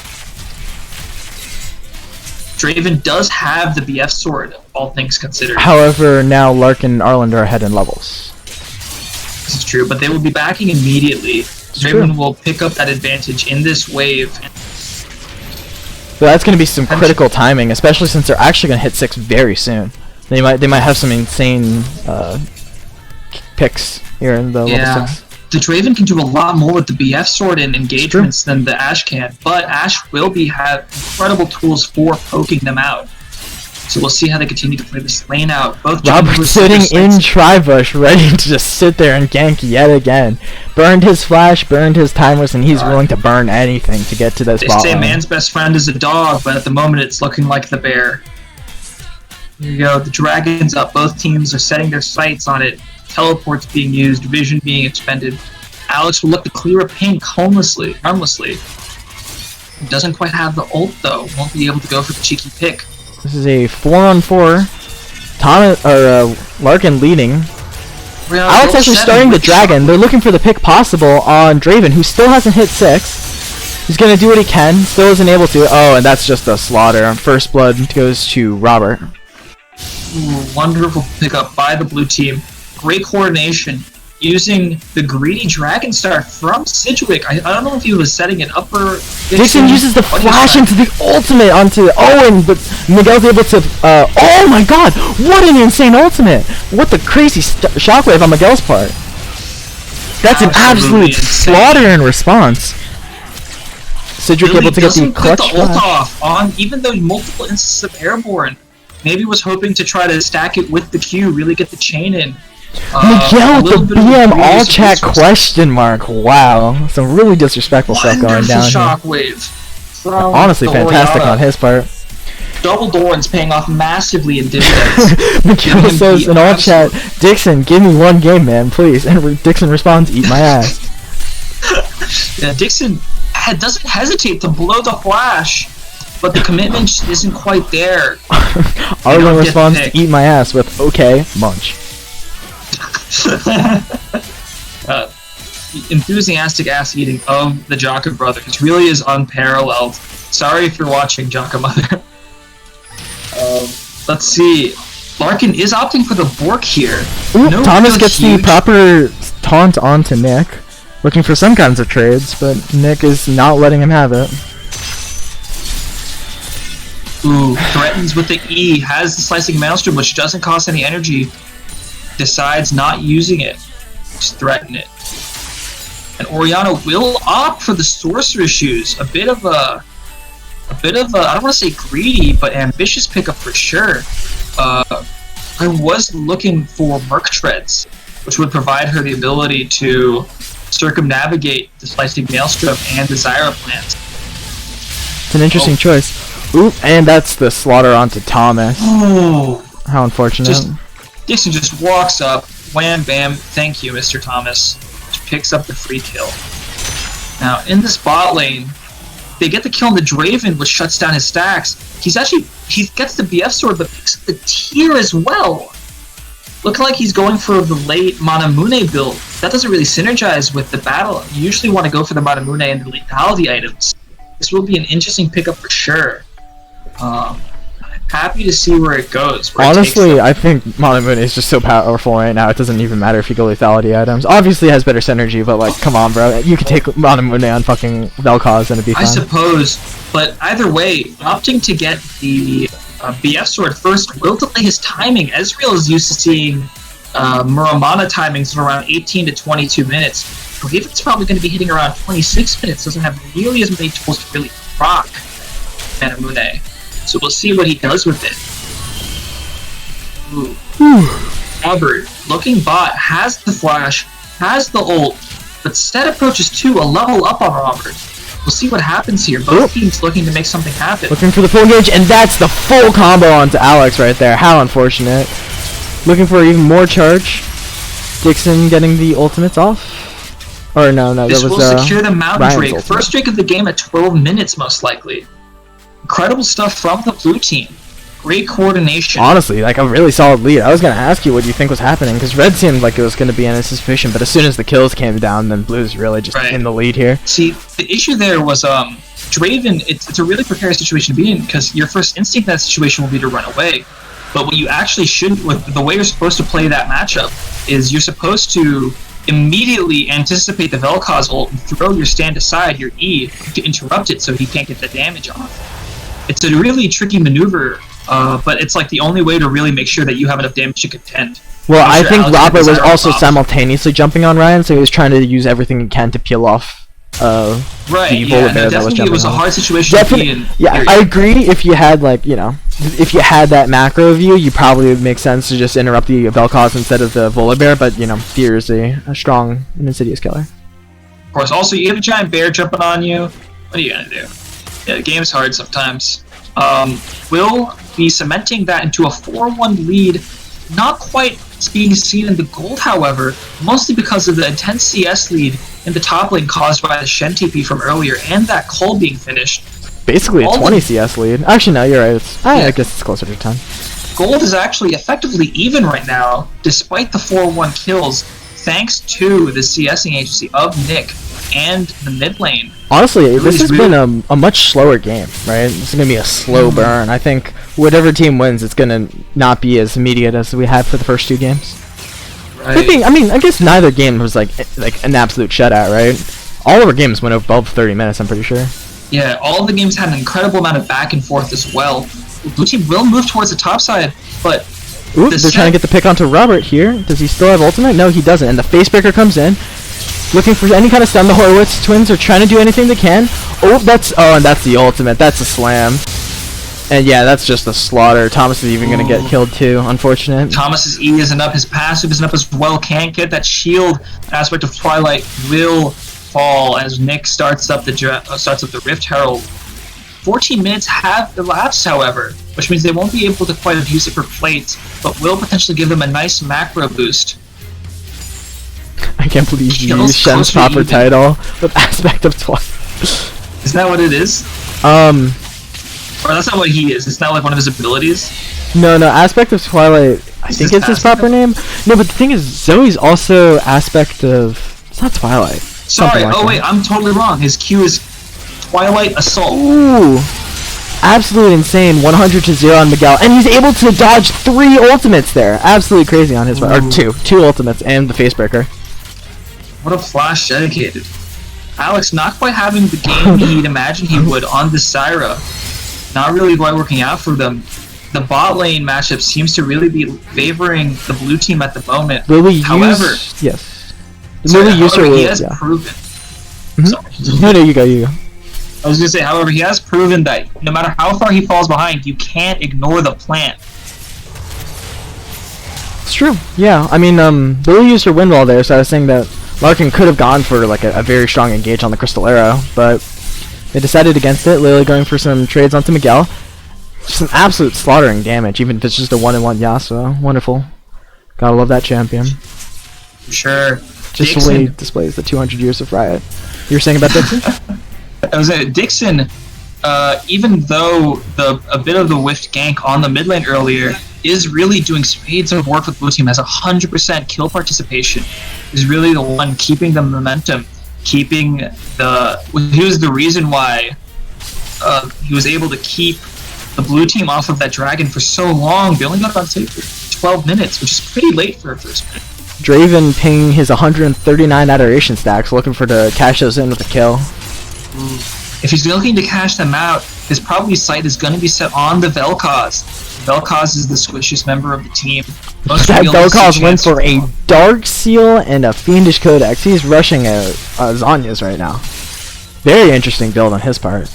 Draven does have the BF sword, all things considered. However, now Larkin and Arland are ahead in levels. This is true, but they will be backing immediately. Draven will pick up that advantage in this wave. So that's going to be some critical timing, especially since they're actually going to hit 6 very soon. They might have some insane picks here in the level 6. the Draven can do a lot more with the BF sword in engagements than the Ashe can, but Ashe will have incredible tools for poking them out. So we'll see how they continue to play this lane out. Both Robert sitting in Tribush, ready to just sit there and gank yet again. Burned his flash, burned his timers, and he's willing to burn anything to get to this bot They say lane. man's best friend is a dog, but at the moment it's looking like the bear. Here you go, the dragon's up. Both teams are setting their sights on it. Teleports being used, vision being expended. Alex will look to clear a pink harmlessly. Doesn't quite have the ult though. Won't be able to go for the cheeky pick. This is a 4-on-4. Larkin leading. Alex actually starting the dragon. They're looking for the pick possible on Draven, who still hasn't hit 6. He's gonna do what he can. Still isn't able to. Oh, and that's just a slaughter. First blood goes to Robert. Ooh, wonderful pickup by the blue team. Great coordination. Using the greedy Dragon Star from Sidgwick. I don't know if he was setting it up or... Dixon uses the flash into the ultimate onto Owen, but Miguel's able to... oh my god! What an insane ultimate! What the crazy shockwave on Miguel's part. That's an absolute slaughter in response. Sidgwick able to get the clutch the ult off on, even though multiple instances of airborne. Maybe was hoping to try to stack it with the Q, really get the chain in. Miguel, the BM all chat question mark. Wow, some really disrespectful stuff going down shockwave. Honestly, fantastic on his part. Double Doran's paying off massively in dividends. Miguel says in all chat, Dixon, give me one game, man, please. And Dixon responds, eat my ass. Yeah, Dixon doesn't hesitate to blow the flash, but the commitment just isn't quite there. Arlen responds to eat my ass with, okay, munch. The enthusiastic ass eating of the Jaka brothers really is unparalleled. Sorry if you're watching, Jaka mother. Let's see. Larkin is opting for the Bork here. Ooh, Thomas gets the proper taunt onto Nick, looking for some kinds of trades, but Nick is not letting him have it. Ooh, threatens with the E, has the Slicing Maelstrom, which doesn't cost any energy. Decides not using it. Just threaten it. And Oriana will opt for the Sorcerer's Shoes. A bit of a I don't want to say greedy, but ambitious pickup for sure. I was looking for Merc Treads, which would provide her the ability to circumnavigate the Slicing Maelstrom and the Zyra plants. It's an interesting choice. Oop, and that's the slaughter onto Thomas. Oh, how unfortunate. Dixon just walks up, wham bam, thank you, Mr. Thomas. Just picks up the free kill. Now, in this bot lane, they get the kill on the Draven, which shuts down his stacks. He gets the BF sword, but picks up the tier as well. Looking like he's going for the late Manamune build. That doesn't really synergize with the battle. You usually want to go for the Manamune and the lethality items. This will be an interesting pickup for sure. Happy to see where it goes. Honestly, I think Manamune is just so powerful right now, it doesn't even matter if you go lethality items. Obviously it has better synergy, but like, come on bro, you can take Manamune on fucking Vel'Koz and it'd be fine. I suppose, but either way, opting to get the BF sword first will delay his timing. Ezreal is used to seeing Muramana timings of around 18 to 22 minutes. Raven's probably going to be hitting around 26 minutes, doesn't have nearly as many tools to really proc Manamune. So we'll see what he does with it. Ooh. Robert, looking bot, has the flash, has the ult, but Stead approaches 2, a level up on Robert. We'll see what happens here. Both teams looking to make something happen. Looking for the full engage, and that's the full combo onto Alex right there. How unfortunate. Looking for even more charge. Dixon getting the ultimates off. Or no, this that was will secure the Mountain Drake. Ultimate. First Drake of the game at 12 minutes, most likely. Incredible stuff from the blue team. Great coordination. Honestly, like a really solid lead. I was going to ask you what you think was happening, because red seemed like it was going to be anticipation, but as soon as the kills came down, then blue's really just in the lead here. See, the issue there was Draven, it's a really precarious situation to be in, because your first instinct in that situation will be to run away. But what you actually should, the way you're supposed to play that matchup, is you're supposed to immediately anticipate the Vel'Koz ult and throw your stand aside, your E, to interrupt it so he can't get the damage off. It's a really tricky maneuver, but it's like the only way to really make sure that you have enough damage to contend. Well, I think Robert was also simultaneously jumping on Ryan, so he was trying to use everything he can to peel off right, the Volibear that was definitely it was a hard situation definitely, to be in. Yeah, I agree. If you had, like, you know, if you had that macro view, you probably would make sense to just interrupt the Vel'Koz instead of the Volibear, but, you know, Fear is a strong and insidious killer. Of course, also, you have a giant bear jumping on you. What are you gonna do? Yeah, the game's hard sometimes. Will be cementing that into a 4-1 lead. Not quite being seen in the gold, however, mostly because of the intense CS lead in the top lane caused by the Shen TP from earlier and that Cole being finished. Basically a 20 CS lead. Actually, no, you're right. I guess it's closer to 10. Gold is actually effectively even right now, despite the 4-1 kills, thanks to the CSing agency of Nick and the mid lane. Honestly, this has been a much slower game, right? It's going to be a slow burn. I think whatever team wins, it's going to not be as immediate as we had for the first 2 games. Right. I mean, I guess neither game was like an absolute shutout, right? All of our games went above 30 minutes, I'm pretty sure. Yeah, all of the games had an incredible amount of back and forth as well. Blue team will move towards the top side, but... Ooh, they're trying to get the pick onto Robert here. Does he still have ultimate? No, he doesn't. And the Facebreaker comes in, looking for any kind of stun. The Horowitz twins are trying to do anything they can. And that's the ultimate. That's a slam. And yeah, that's just a slaughter. Thomas is even going to get killed too, unfortunate. Thomas's E isn't up, his passive isn't up as well. Can't get that shield aspect of Twilight. Will fall as Nick starts up the Rift Herald. 14 minutes have elapsed, however, which means they won't be able to quite use it for plates, but will potentially give them a nice macro boost. I can't believe you used Shen's proper title with Aspect of Twilight. Isn't that what it is? Or that's not what he is. It's not like one of his abilities. No, Aspect of Twilight, I think it's his proper name. No, but the thing is, Zoe's also Aspect of... It's not Twilight. Sorry, wait, I'm totally wrong. His Q is Twilight Assault. Ooh! Absolutely insane. 100-0 on Miguel. And he's able to dodge 3 ultimates there. Absolutely crazy on his... Or 2 ultimates and the Facebreaker. What a flash dedicated. Alex not quite having the game he'd imagined he would on the Syra. Not really quite working out for them. The bot lane matchup seems to really be favoring the blue team at the moment. However, yes. He has proven. No, you go. I was going to say, however, he has proven that no matter how far he falls behind, you can't ignore the plan. It's true. Yeah, I mean, Billy used her wind wall there, so I was saying that Larkin could have gone for like a very strong engage on the Crystal Arrow, but they decided against it. Lily going for some trades onto Miguel. Just some absolute slaughtering damage, even if it's just a 1-in-1 Yasuo. Wonderful. Gotta love that champion. For sure. Just the way he displays the 200 years of Riot. You were saying about Dixon? I was saying, Dixon, even though a bit of the whiffed gank on the mid lane earlier is really doing spades of work with blue team, has 100% kill participation, is really the one keeping the momentum, he was the reason why he was able to keep the blue team off of that dragon for so long. They only got about 12 minutes, which is pretty late for a first minute. Draven pinging his 139 adoration stacks, looking to cash those in with a kill. If he's looking to cash them out, his probably sight is going to be set on the Vel'Koz. Vel'Koz is the squishiest member of the team. That Vel'Koz went for a Dark Seal and a Fiendish Codex. He's rushing Zanya's right now. Very interesting build on his part.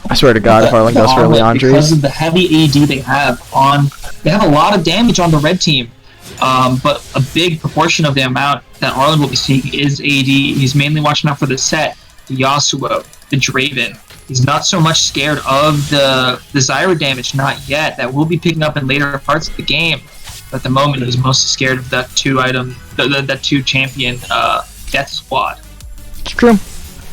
I swear to God, if Arlen goes for Leandri's. Because of the heavy AD they have a lot of damage on the red team. But a big proportion of the amount that Arlen will be seeing is AD. He's mainly watching out for the Set, the Yasuo, the Draven. He's not so much scared of the Zyra damage, not yet. That will be picking up in later parts of the game. But at the moment, he's mostly scared of that that 2 champion Death Squad. It's true.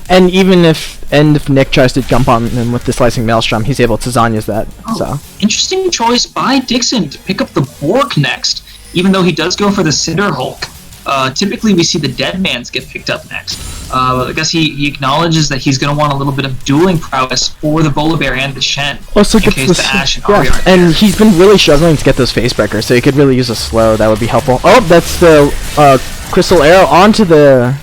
And even if Nick tries to jump on him with the Slicing Maelstrom, he's able to Zanya's that. So interesting choice by Dixon to pick up the Bork next. Even though he does go for the Cinder Hulk, typically we see the Dead Mans get picked up next. I guess he acknowledges that he's going to want a little bit of dueling prowess for the Volibear and the Shen. Also gets the Ashe and he's been really struggling to get those Facebreakers, so he could really use a slow. That would be helpful. Oh, that's the Crystal Arrow onto the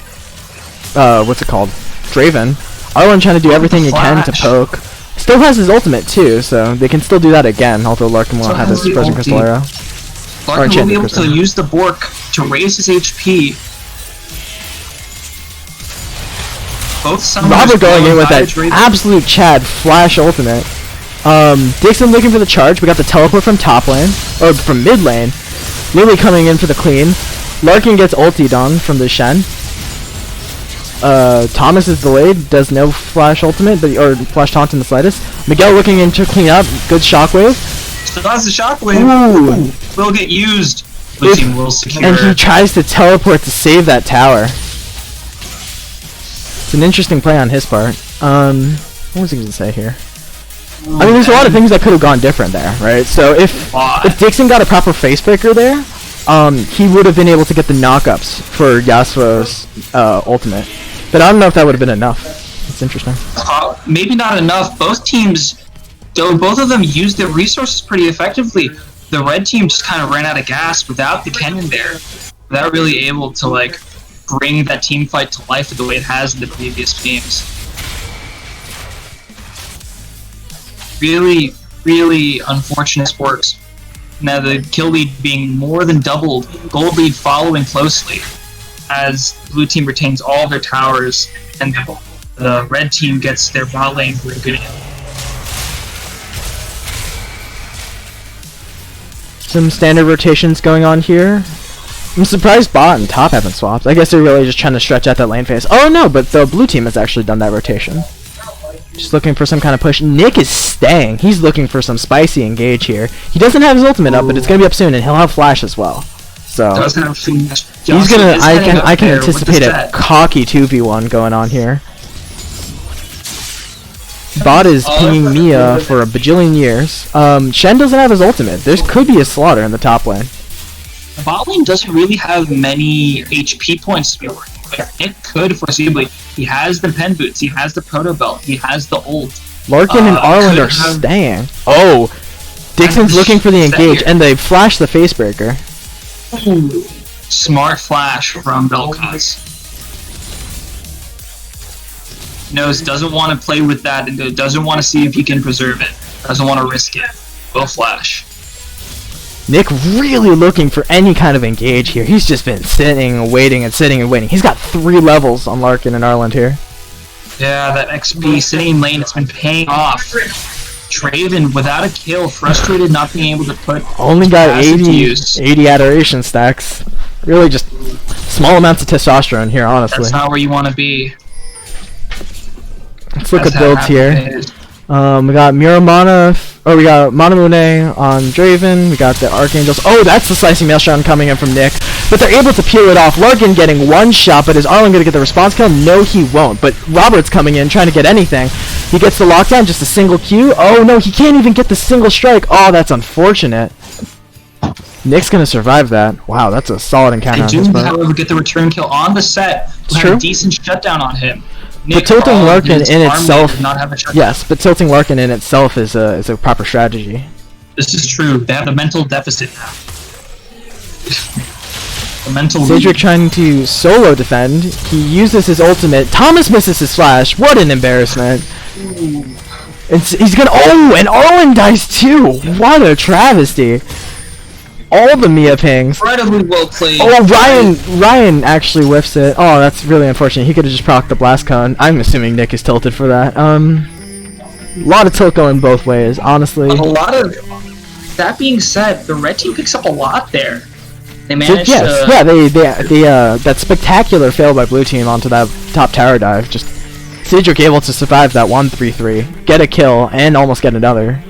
what's it called? Draven. Arlen trying to do everything he can to poke. Still has his ultimate too, so they can still do that again. Although Larkin won't have his Frozen Crystal Arrow. Larkin will be able to use the Bork to raise his HP. Both Robert going in with that absolute Chad flash ultimate. Dixon looking for the charge. We got the teleport from top lane, or from mid lane. Lily coming in for the clean. Larkin gets ultied on from the Shen. Thomas is delayed, does no flash ultimate, or flash taunt in the slightest. Miguel looking in to clean up, good shockwave. So that's the shockwave. Ooh. Will get used. Blue team will secure. And he tries to teleport to save that tower. It's an interesting play on his part. What was he going to say here? I mean, there's a lot of things that could have gone different there, right? So if Dixon got a proper facebreaker there, he would have been able to get the knockups for Yasuo's ultimate. But I don't know if that would have been enough. It's interesting. Maybe not enough. Both teams, though, both of them used their resources pretty effectively. The red team just kind of ran out of gas without the cannon there. Without really able to, like, bring that team fight to life the way it has in the previous games. Really, really unfortunate sports. Now the kill lead being more than doubled, gold lead following closely, as blue team retains all of their towers, and the red team gets their bot lane broken in. Some standard rotations going on here. I'm surprised bot and top haven't swapped. I guess they're really just trying to stretch out that lane phase. Oh no, but the blue team has actually done that rotation. Just looking for some kind of push. Nick is staying. He's looking for some spicy engage here. He doesn't have his ultimate up, but it's gonna be up soon, and he'll have flash as well. So he's gonna. I can anticipate a cocky 2v1 going on here. Bot is pinging Mia for a bajillion years. Shen doesn't have his ultimate. There could be a slaughter in the top lane. Bot lane doesn't really have many HP points to be working with. Nick could foreseeably. He has the pen boots. He has the proto belt. He has the ult. Larkin and Arland are staying. Oh, Dixon's looking for the engage, and they flash the facebreaker. Ooh. Smart flash from Belkaz. Knows doesn't want to play with that, and doesn't want to see if he can preserve it. Doesn't want to risk it. Will flash. Nick really looking for any kind of engage here. He's just been sitting and waiting and sitting and waiting. He's got 3 levels on Larkin and Arland here. Yeah, that XP sitting in lane, it's been paying off. Draven without a kill, frustrated not being able to put only got 80 adoration stacks. Really just small amounts of testosterone here, honestly. That's not where you want to be. Let's look at builds here. We got we got Manamune on Draven, we got the Archangels. Oh, that's the slicing maelstrom coming in from Nick. But they're able to peel it off. Larkin getting one shot, but is Arlen going to get the response kill? No, he won't. But Robert's coming in, trying to get anything. He gets the lockdown, just a single Q. Oh no, he can't even get the single strike. Oh, that's unfortunate. Nick's going to survive that. Wow, that's a solid encounter. They do, however, get the return kill on the set. Have a decent shutdown on him. But tilting Larkin in itself, yes, but tilting Larkin in itself is a proper strategy. This is true. They have a mental deficit now. Cedric trying to solo defend. He uses his ultimate. Thomas misses his flash. What an embarrassment! He's gonna. Oh, and Arlen dies too. What a travesty! All the Mia pings. Incredibly well played. Oh, Ryan actually whiffs it. Oh, that's really unfortunate. He could have just procced the blast cone. I'm assuming Nick is tilted for that. A lot of tilt going both ways, honestly. A lot of. That being said, the red team picks up a lot there. They managed to... Yeah, they that spectacular fail by blue team onto that top tower dive. Just Cedric able to survive that 1-3-3, get a kill, and almost get another.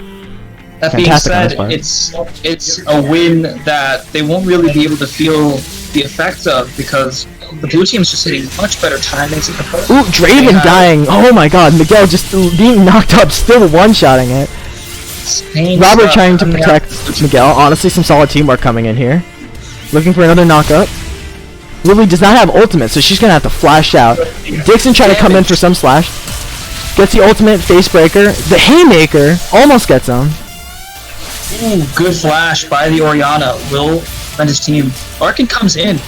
That Fantastic being said, it's a win that they won't really be able to feel the effects of because the blue team's just hitting much better timings. Ooh, Draven dying! Oh my god, Miguel just being knocked up, still one-shotting it. Robert trying to protect Miguel. Honestly, some solid teamwork coming in here. Looking for another knockup. Lily does not have ultimate, so she's gonna have to flash out. Dixon trying to come in for some slash. Gets the ultimate facebreaker. The haymaker almost gets him. Ooh, good flash by the Orianna. Will and his team. Larkin comes in.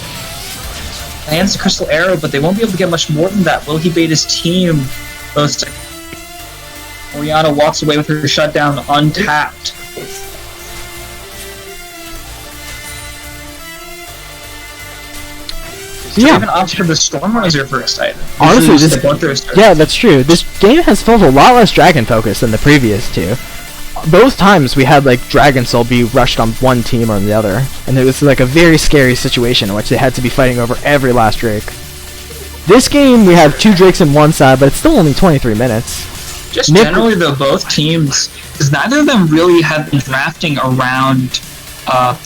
Lands the crystal arrow, but they won't be able to get much more than that. Will he bait his team? Orianna walks away with her shutdown untapped. Yeah. Even opted for the Stormraiser first item. Honestly, that's true. This game has felt a lot less dragon focused than the previous two. Both times we had like Dragon Soul be rushed on one team or the other, and it was like a very scary situation in which they had to be fighting over every last Drake. This game we have 2 Drakes in one side, but it's still only 23 minutes. Just generally though, both teams, because neither of them really have been drafting around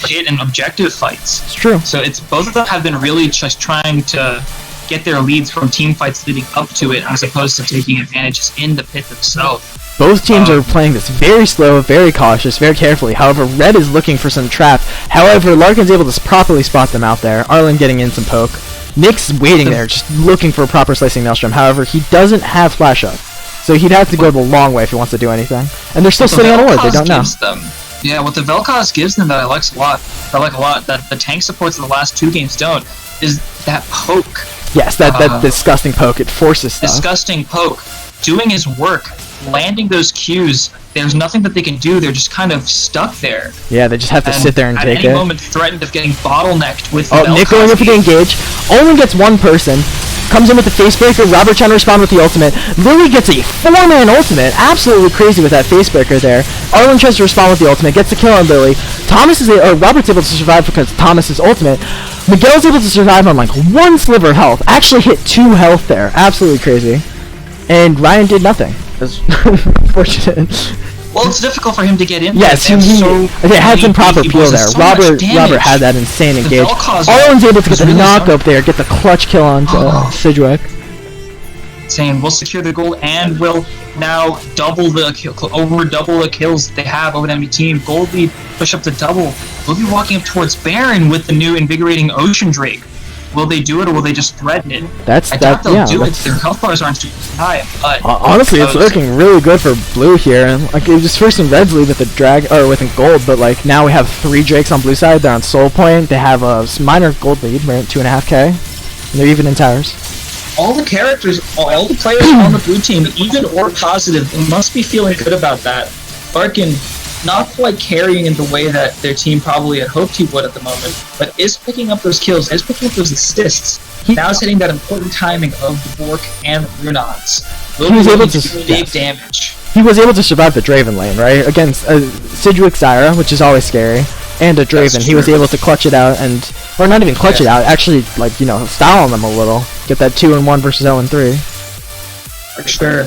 pit and objective fights. It's true. So it's both of them have been really just trying to get their leads from team fights leading up to it, as opposed to taking advantages in the pit themselves. Both teams are playing this very slow, very cautious, very carefully. However, Red is looking for some trap. However, Larkin's able to properly spot them out there. Arlen getting in some poke. Nick's waiting there, just looking for a proper slicing Maelstrom. However, he doesn't have flash up, so he'd have to go the long way if he wants to do anything. And they're still sitting on a ward. They don't know. Yeah, what the Vel'Koz gives them that I like a lot, that the tank supports in the last 2 games don't, is that poke. Yes, that disgusting poke. It forces stuff. Disgusting poke. Doing his work. Landing those Qs, there's nothing that they can do. They're just kind of stuck there. Yeah, they just have to sit there and take it. At any moment, threatened of getting bottlenecked with. Oh, Nick going in for the engage. Only gets one person. Comes in with the facebreaker. Robert trying to respond with the ultimate. Lily gets a 4-man ultimate. Absolutely crazy with that facebreaker there. Arlen tries to respond with the ultimate. Gets the kill on Lily. Robert's able to survive because Thomas's ultimate. Miguel's able to survive on like 1 sliver of health. Actually hit 2 health there. Absolutely crazy. And Ryan did nothing. That's unfortunate. Well, it's difficult for him to get in. Yes, he had some proper peel there. Robert had that insane engage. Arlen's able to get the knock up there, get the clutch kill on Sidgwick. Saying we'll secure the gold and will now double the kills they have over the enemy team. Gold lead push up to double. We'll be walking up towards Baron with the new invigorating Ocean Drake. Will they do it, or will they just threaten it? I doubt they'll do it. Their health bars aren't too high, but honestly, it's looking really good for blue here. And like it was first in Red's lead with the with gold, but like now we have 3 Drakes on blue side. They're on soul point. They have a minor gold lead. We're at 2.5k. And they're even in towers. All the players on the blue team, even or positive, must be feeling good about that. Larkin, not quite carrying in the way that their team probably had hoped he would at the moment, but is picking up those kills, is picking up those assists. Now is hitting that important timing of the Bork and Runons. He was able to do big damage. He was able to survive the Draven lane, right? Against Sidgwick Zyra, which is always scary, and a Draven. He was able to clutch it out or not even clutch it out, actually, like, style on them a little. Get that 2-1 versus 0-3. For sure.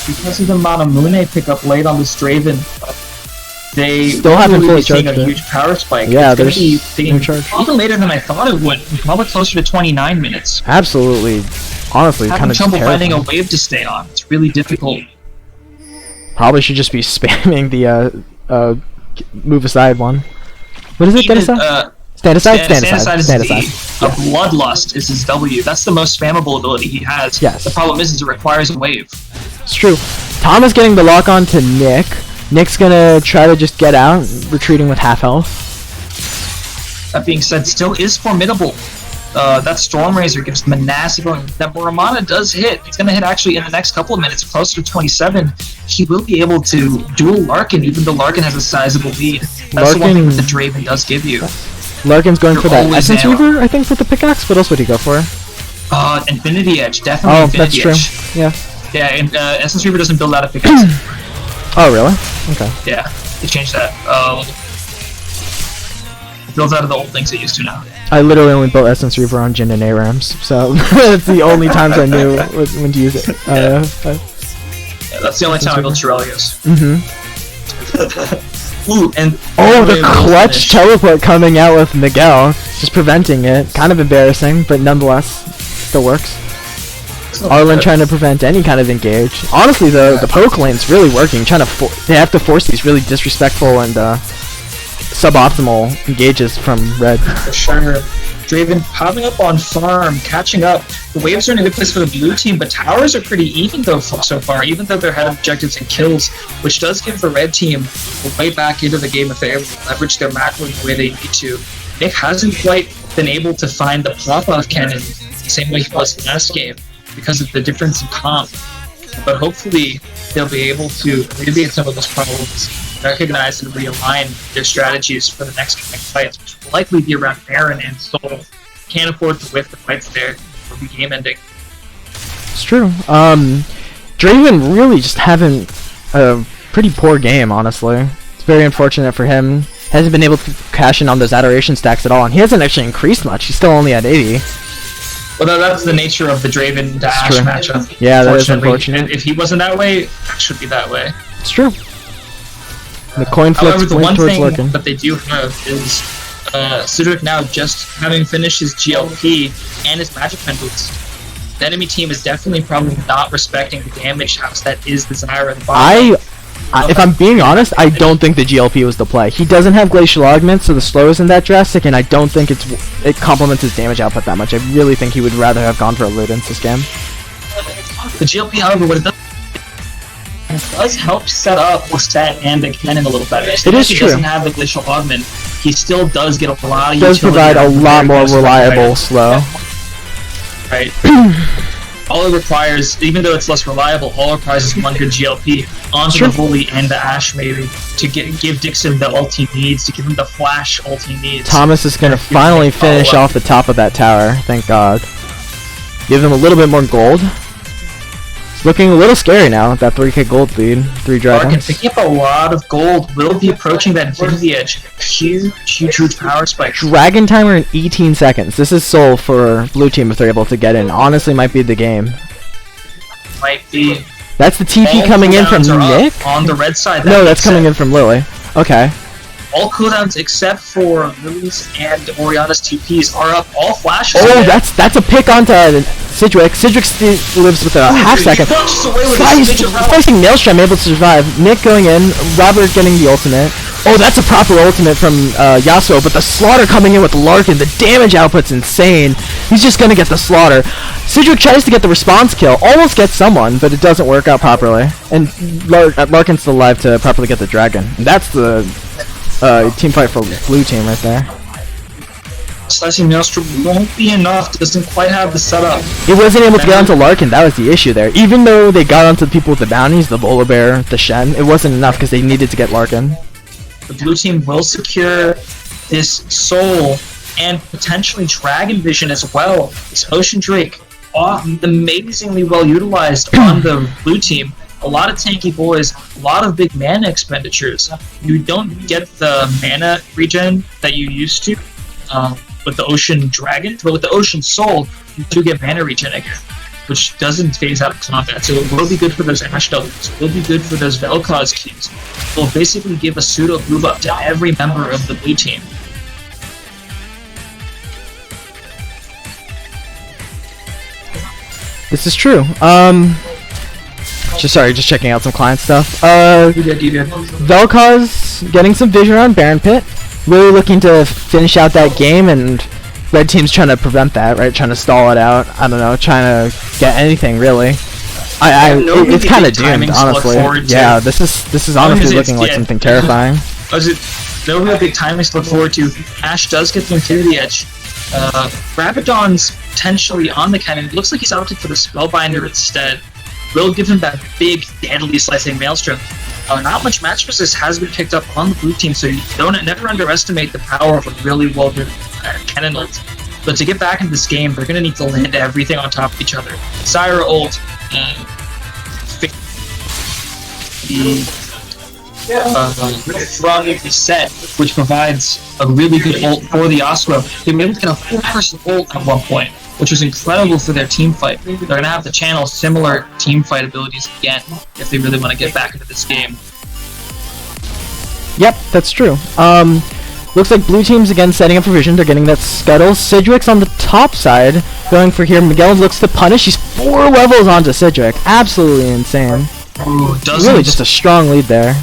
Because of the amount of Moonay pickup late on this Draven, they still haven't fully charged a huge power spike. Yeah, there's no charge. Even later than I thought it would. Probably closer to 29 minutes. Absolutely. Honestly, kind of trouble finding a wave to stay on. It's really difficult. Probably should just be spamming the move aside one. What is it? Stand aside? Stand aside. Stand aside. A Bloodlust is his W. That's the most spammable ability he has. Yes. The problem is it requires a wave. It's true. Tom is getting the lock on to Nick. Nick's gonna try to just get out, retreating with half health. That being said, still is formidable. That Stormraiser gives them a nasty going. That Moramana does hit. He's gonna hit actually in the next couple of minutes, closer to 27. He will be able to duel Larkin, even though Larkin has a sizable lead. That's the one thing that the Draven does give you. Larkin's going for that Essence Reaver, I think, with the pickaxe. What else would he go for? Infinity Edge, definitely. Infinity Edge. That's true. Yeah. Yeah, and Essence Reaver doesn't build out a pickaxe. Oh, really? Okay. Yeah, they changed that. It builds out of the old things it used to now. I literally only built Essence Reaver on Jin and ARAMs, so that's the only times I knew when to use it. Yeah, that's the only time I built Shirelios. Ooh, and the clutch teleport coming out with Miguel, just preventing it. Kind of embarrassing, but nonetheless, still works. Arlen trying to prevent any kind of engage. Honestly, the poke lane's really working. They have to force these really disrespectful and suboptimal engages from Red. For sure. Draven popping up on farm, catching up. The waves are in a good place for the blue team, but towers are pretty even though so far, even though they're had objectives and kills, which does give the red team a way back into the game if they're able to leverage their macro the way they need to. Nick hasn't quite been able to find the pop-off cannon the same way he was last game because of the difference in comp. But hopefully they'll be able to alleviate some of those problems, recognize and realign their strategies for the next coming fights, which will likely be around Baron and Soul. can't afford to whiff the fights there or be game ending. It's true. Draven really just having a pretty poor game, honestly. It's very unfortunate for him. Hasn't been able to cash in on those adoration stacks at all, and he hasn't actually increased much. He's still only at 80. Well, that's the nature of the Draven to Ashe matchup. Yeah, that is unfortunate. If he wasn't that way, Ashe would be that way. It's true. The coin flips However, the one towards thing Larkin. that they do have is Cedric now just having finished his GLP and his magic pen boots. The enemy team is definitely probably not respecting the damage house that is the Zyra in the bottom. If I'm being honest, I don't think the GLP was the play. He doesn't have glacial augment, so the slow isn't that drastic, and I don't think it complements his damage output that much. I really think he would rather have gone for a Ludens this game. The GLP, however, what it does help set up Set and the cannon a little better. So it is true. He doesn't have the glacial augment. He still does get a lot of does provide a lot more reliable slow. Right. All it requires, even though it's less reliable, all it requires is one good GLP onto the Holy and the Ashe, maybe, to give Dixon the ult he needs, to give him the flash ult he needs. Thomas is going to finally finish off the top of that tower, thank God. Give him a little bit more gold. It's looking a little scary now with that 3k gold lead. 3 dragons. Larkin picking up a lot of gold, will be approaching that Infinity Edge. Huge power spike. Dragon timer in 18 seconds. This is soul for blue team if they're able to get in. Honestly, might be the game. Might be. That's the TP coming in from Nick? On the red side. No, that's coming in from Lily. Okay. All cooldowns except for Lily's and Oriana's TPs are up. All flashes. Oh, that's a pick onto Sidgwick. Sidgwick lives with a half second. Facing Maelstrom, able to survive. Nick going in. Robert getting the ultimate. Oh, that's a proper ultimate from Yasuo, but the slaughter coming in with Larkin. The damage output's insane. He's just gonna get the slaughter. Sidgwick tries to get the response kill. Almost gets someone, but it doesn't work out properly. And Larkin's still alive to properly get the dragon. And that's the team fight for blue team right there. Slicing Maelstrom won't be enough. Doesn't quite have the setup. It wasn't able to get onto Larkin. That was the issue there. Even though they got onto the people with the bounties, the Volar Bear, the Shen, it wasn't enough because they needed to get Larkin. The blue team will secure this soul and potentially Dragon Vision as well. This Ocean Drake, amazingly well utilized on the blue team. A lot of tanky boys, a lot of big mana expenditures. You don't get the mana regen that you used to with the Ocean Dragon, but with the Ocean Soul, you do get mana regen again, which doesn't phase out of combat. So it will be good for those Ashe doubles. It will be good for those Vel'Koz keys. It will basically give a pseudo move up to every member of the blue team. This is true. Just checking out some client stuff. Vel'Koz getting some vision on Baron Pit. Really looking to finish out that game, and red team's trying to prevent that, right? Trying to stall it out. I don't know, trying to get anything really. It's kind of doomed, honestly. Yeah, this is honestly looking like something terrifying. No real big timings to look forward to. Ashe does get the Infinity Edge. Rabadon's potentially on the cannon. It looks like he's opted for the Spellbinder instead. Will give him that big, deadly slicing Maelstrom. Not much match resist has been picked up on the blue team, so you never underestimate the power of a really well-driven cannon ult. But to get back into this game, they're going to need to land everything on top of each other. Zyra ult, from the set, which provides a really good ult for the Yasuo. They were able to get a full-person ult at one point, which was incredible for their team fight. They're going to have to channel similar team fight abilities again if they really want to get back into this game. Yep, that's true. Looks like blue team's again setting up for vision. They're getting that scuttle. Sidgwick's on the top side, going for here. Miguel looks to punish. He's 4 levels onto Sidgwick. Absolutely insane. Ooh, really just a strong lead there.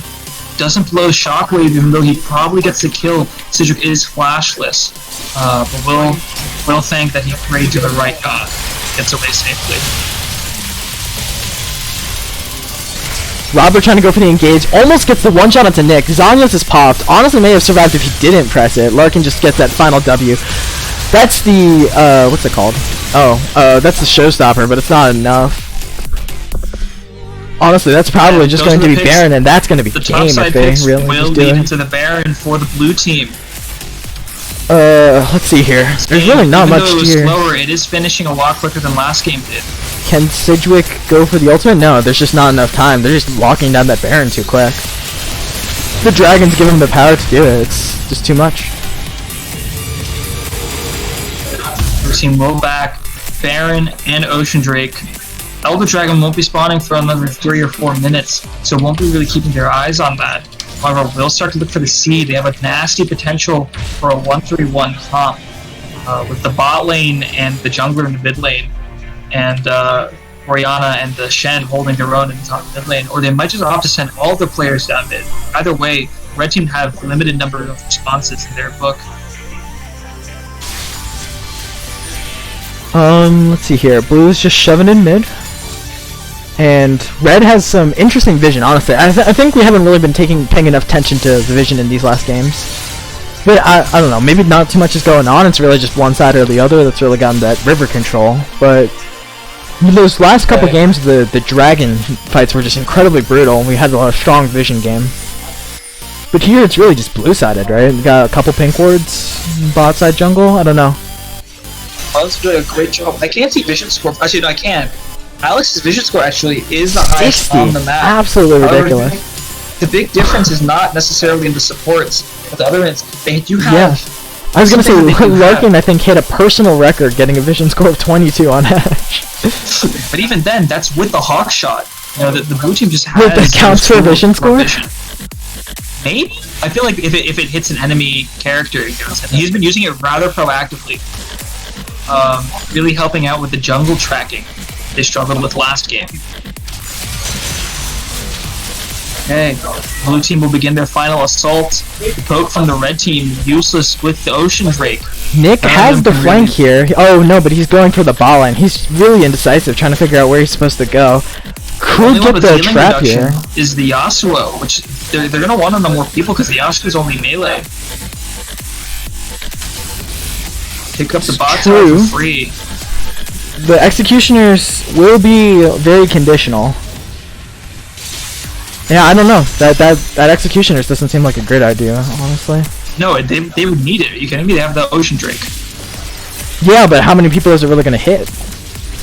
Doesn't blow Shockwave, even though he probably gets the kill. Sidgwick is flashless, but we'll think that he prayed to the right god. Gets away safely. Robert trying to go for the engage, almost gets the one shot onto Nick. Zanyos is popped. Honestly, may have survived if he didn't press it. Larkin just gets that final W. That's the what's it called? That's the showstopper, but it's not enough. Honestly, that's probably just going to be Baron, and that's going to be the game if they really will just do lead it. into the Baron for the blue team. Let's see here. There's really not much Even though it was here. slower, it is finishing a lot quicker than last game did. Can Sidgwick go for the ultimate? No, there's just not enough time. They're just locking down that Baron too quick. The dragons give him the power to do it. It's just too much. We're seeing low back, Baron, and Ocean Drake. Elder Dragon won't be spawning for another 3 or 4 minutes, so won't be really keeping their eyes on that. However, we'll start to look for the seed. They have a nasty potential for a 1-3-1 comp with the bot lane and the jungler in the mid lane, and Orianna and the Shen holding their own in the top mid lane. Or they might just opt to send all the players down mid. Either way, Red Team have limited number of responses in their book. Let's see here. Blue is just shoving in mid. And Red has some interesting vision, honestly. I think we haven't really been paying enough attention to the vision in these last games. But I don't know, maybe not too much is going on. It's really just one side or the other that's really gotten that river control. But those last couple games, the dragon fights were just incredibly brutal. We had a lot of strong vision game. But here it's really just blue-sided, right? We got a couple pink wards, bot side jungle, I don't know. Alex doing a great job. I can't see vision score. Actually, no, I can. Alex's vision score actually is the highest 60. on the map. Absolutely ridiculous. The big difference is not necessarily in the supports, but the other ends, they do have... Yeah. I was going to say, Larkin, I think, hit a personal record getting a vision score of 22 on Ashe. But even then, that's with the hawk shot. You know, the blue team just has... Wait, that counts for vision score? Maybe? I feel like if it hits an enemy character, it counts. And he's been using it rather proactively. Really helping out with the jungle tracking they struggled with last game. Okay, blue team will begin their final assault. The poke from the red team, useless with the Ocean Drake. Nick has the flank here. Oh no, but he's going for the bot line. He's really indecisive, trying to figure out where he's supposed to go. Could get the trap here. Is the Yasuo, which they're gonna want on more people because the Yasuo is only melee. Pick up the bot tower for free. The executioners will be very conditional. Yeah, I don't know. That executioners doesn't seem like a great idea, honestly. No, they would need it. You can maybe have the Ocean Drake. Yeah, but how many people is it really gonna hit?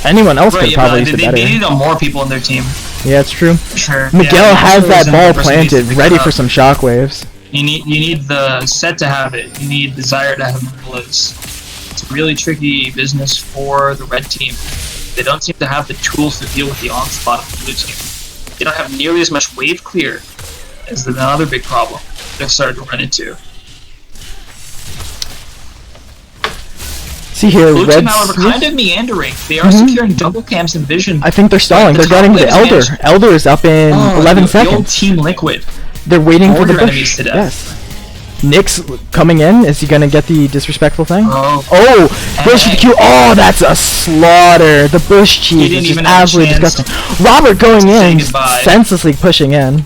Anyone else could probably use it better. They need more people in their team. Yeah, it's true. Sure. Miguel has that ball planted, ready for some shockwaves. You need the set to have it. You need Desire to have Merlas. It's a really tricky business for the red team. They don't seem to have the tools to deal with the onslaught of the blue team. They don't have nearly as much wave clear as another big problem they've started to run into. See here, blue team, however, kind of meandering. They are securing double camps and vision. I think they're stalling. They're getting the Elder. Elder is up in 11 seconds. The old Team Liquid. They're waiting for the enemies to death. Yes. Nick's coming in. Is he gonna get the disrespectful thing? Oh, bush for the Q. Oh, that's a slaughter. The bush cheese is just absolutely disgusting. Robert going in, senselessly pushing in.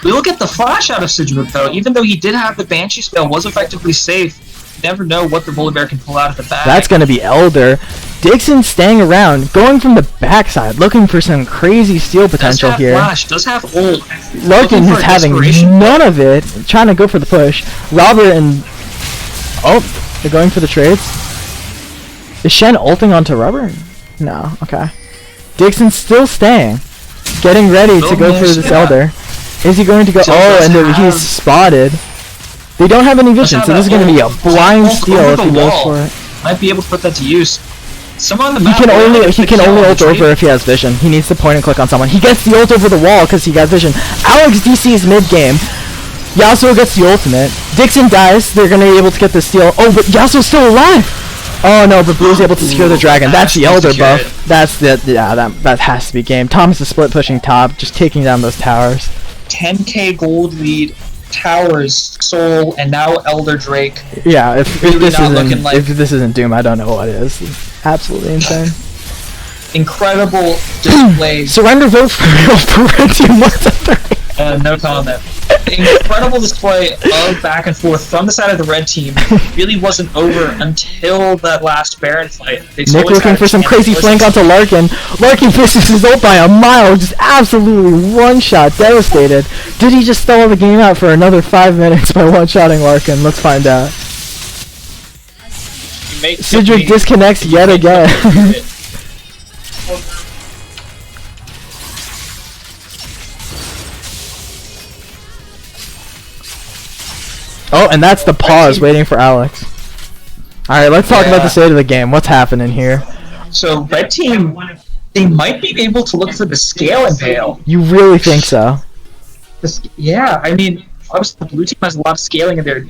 We will get the flash out of Sidgwick though. Even though he did have the Banshee spell, was effectively safe. You never know what the Bullet Bear can pull out of the bag. That's gonna be Elder. Dixon staying around, going from the backside, looking for some crazy steal potential here. Flash, does have ult. Larkin is having none of it, trying to go for the push. Robert and... Oh, they're going for the trades. Is Shen ulting onto Robert? No, okay. Dixon's still staying, getting ready to go for this Elder. Is he going to go... Oh, and he's spotted. They don't have any vision, so this is going to be a blind steal if he goes for it. Might be able to put that to use. Someone on the map he can only ult over if he has vision. He needs to point and click on someone. He gets the ult over the wall because he got vision. Alex DC's mid game. Yasuo gets the ultimate. Dixon dies. They're gonna be able to get the steal. Oh, but Yasuo's still alive. Oh no, but Blue's able to secure the dragon. That's the Elder buff. That's the that has to be game. Thomas is split pushing top, just taking down those towers. 10k gold lead. Towers, Soul, and now Elder Drake. Yeah, if this isn't Doom, I don't know what is. It's absolutely insane. Incredible display. Surrender vote for Red Team. No comment. Incredible display of back and forth from the side of the red team. Really wasn't over until that last Baron fight. Nick looking for some crazy flank onto Larkin. Larkin misses his ult by a mile, just absolutely one-shot, devastated. Did he just stall the game out for another 5 minutes by one-shotting Larkin? Let's find out. make Cedric disconnects yet again. Oh, and that's the pause waiting for Alex. Alright, let's talk about the state of the game. What's happening here? So, red team, they might be able to look for the scale and bail. You really think so? Yeah, I mean, obviously the blue team has a lot of scaling in their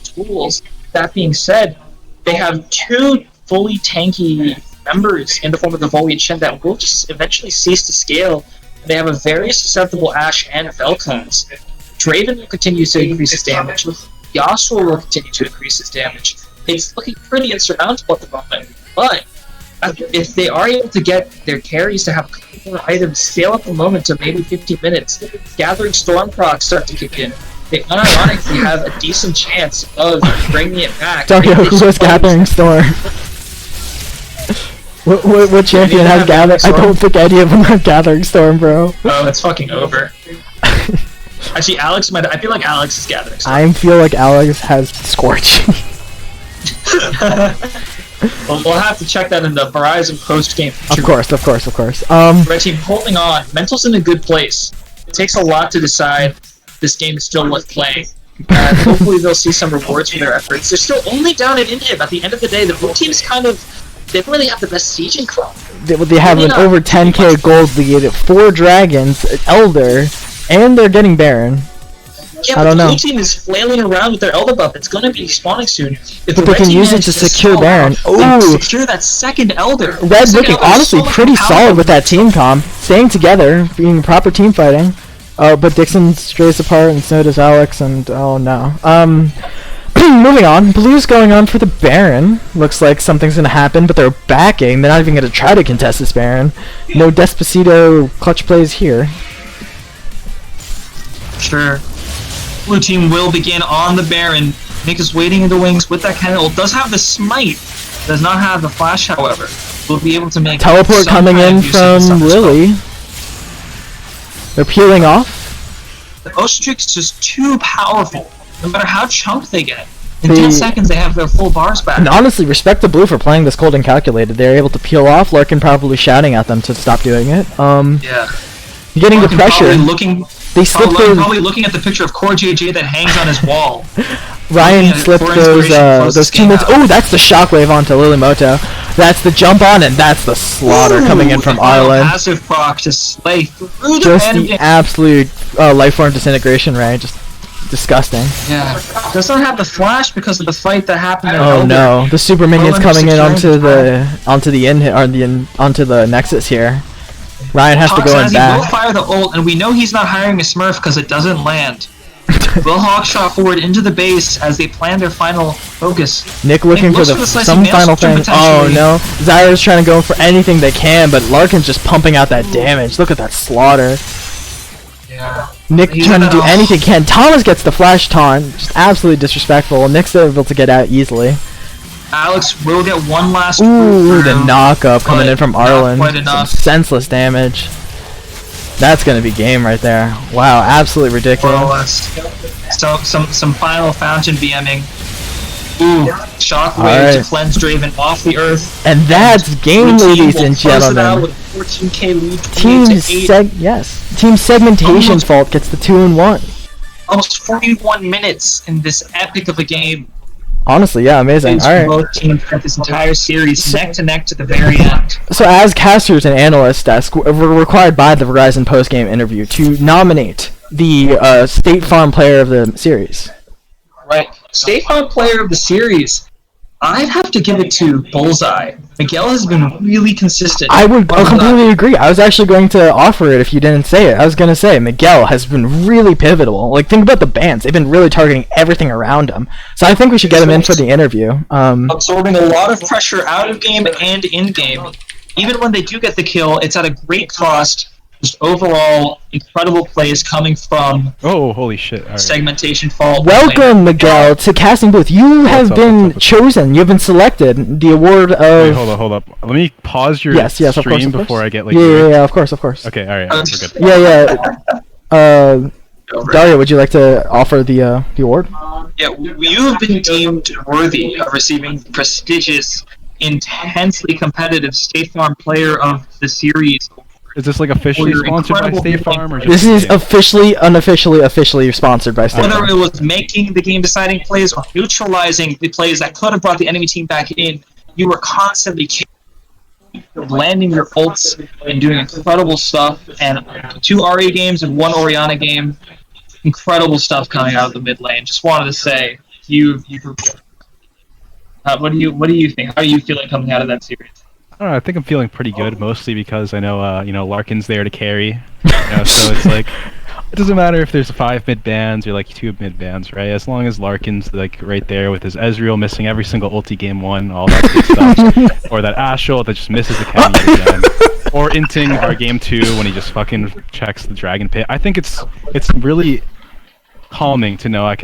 tools. That being said, they have two fully tanky members in the form of the Volley and Shen that will just eventually cease to scale. They have a very susceptible Ashe and Vel'Koz. Draven will continue to increase his damage. Yasuo will continue to increase his damage. It's looking pretty insurmountable at the moment, but if they are able to get their carries to have a couple more items, scale up the moment to maybe 15 minutes, Gathering Storm procs start to kick in, they unironically have a decent chance of bringing it back. Dario, who was Gathering Storm? What champion has Gathering? I don't think any of them have Gathering Storm, bro. Oh, it's fucking over. Actually, Alex might. I feel like Alex is Gathering Storm. I feel like Alex has Scorch. Well, we'll have to check that in the Horizon post-game. Of course. Red team holding on. Mental's in a good place. It takes a lot to decide this game is still worth playing. Hopefully they'll see some rewards for their efforts. They're still only down at Inhib. At the end of the day, the blue team's they don't really have the best sieging club. They have an over 10k gold lead, 4 dragons, Elder, and they're getting Baron. Yeah, I don't know. The blue team is flailing around with their Elder buff. It's going to be spawning soon. If but they can use it to secure Baron. Ooh! Secure that second Elder. Red looking honestly pretty solid with that team comp. Staying together, being proper team fighting. Oh, but Dixon strays apart and so does Alex and oh no. Moving on. Blue's going on for the Baron. Looks like something's going to happen, but they're backing. They're not even going to try to contest this Baron. No Despacito clutch plays here. Sure. Blue team will begin on the Baron. Nick is waiting in the wings with that cannon. Does have the smite. Does not have the flash, however. Will be able to make teleport coming in from Lily. They're peeling off. The Ostrix is just too powerful. No matter how chunked they get. In 10 seconds, they have their full bars back. And honestly, respect to Blue for playing this cold and calculated. They're able to peel off. Larkin probably shouting at them to stop doing it. Yeah. Getting Larkin the pressure. They slipped probably looking at the picture of Core JJ that hangs on his wall. Ryan slipped those 2 minutes. Oh, that's the shockwave onto Lilimoto. That's the jump on, and that's the slaughter coming in from Arlen. Passive proc to slay through just the absolute lifeform disintegration ray. Just disgusting. Yeah. Does not have the flash because of the fight that happened. Oh no, the super minions coming in onto the Nexus here. Ryan has to go in back. He will fire the ult, and we know he's not hiring a Smurf because it doesn't land. Will Hawk shot forward into the base as they plan their final focus. Nick looking for some final thing. Oh no, Zyra's trying to go for anything they can, but Larkin's just pumping out that damage. Look at that slaughter. Yeah. Nick trying to do anything he can. Thomas gets the flash taunt, just absolutely disrespectful. Nick's able to get out easily. Alex will get one last. Ooh, the knock-up coming in from Arlen. Quite enough. Some senseless damage. That's gonna be game right there. Wow, absolutely ridiculous. So some final fountain BMing. Ooh, shockwave to cleanse Draven off the earth. And that's game, ladies and gentlemen. With 14k lead. Team Segmentation Fault gets the 2-1. Almost 41 minutes in this epic of a game. Honestly, yeah, amazing. All right. Both teams at this entire series neck to neck to the very end. So, as casters and analysts, we're required by the Verizon post-game interview to nominate the State Farm Player of the Series. Right. State Farm Player of the Series. I'd have to give it to Bullseye. Miguel has been really consistent. I would completely agree. I was actually going to offer it if you didn't say it. I was going to say Miguel has been really pivotal. Like, think about the bans. They've been really targeting everything around him. So I think we should get him in for the interview. Absorbing a lot of pressure out of game and in game. Even when they do get the kill, it's at a great cost. Just overall incredible plays coming from holy shit. All right. Segmentation Fault. Welcome, Miguel, to Casting Booth. You have been chosen. You've been selected. The award of... Wait, hold up. Let me pause your stream before I get like... Yeah, of course. Okay, alright, we're good. Yeah. Dario, would you like to offer the award? Yeah, you have been deemed worthy of receiving the prestigious, intensely competitive State Farm Player of the Series. Is this like officially sponsored by State Farm, or this is officially, officially sponsored by State Farm? Whether it was making the game-deciding plays or neutralizing the plays that could have brought the enemy team back in, you were constantly landing your ults and doing incredible stuff. And 2 Aria games and 1 Orianna game, incredible stuff coming out of the mid lane. Just wanted to say, what do you think? How are you feeling coming out of that series? I don't know, I think I'm feeling pretty good, mostly because I know, Larkin's there to carry. So it's like, it doesn't matter if there's 5 mid bans or like 2 mid bans, right? As long as Larkin's like right there with his Ezreal missing every single ulti game 1, all that good stuff, or that Astral that just misses the cannon again, or inting our game 2 when he just fucking checks the Dragon Pit. I think it's really calming to know I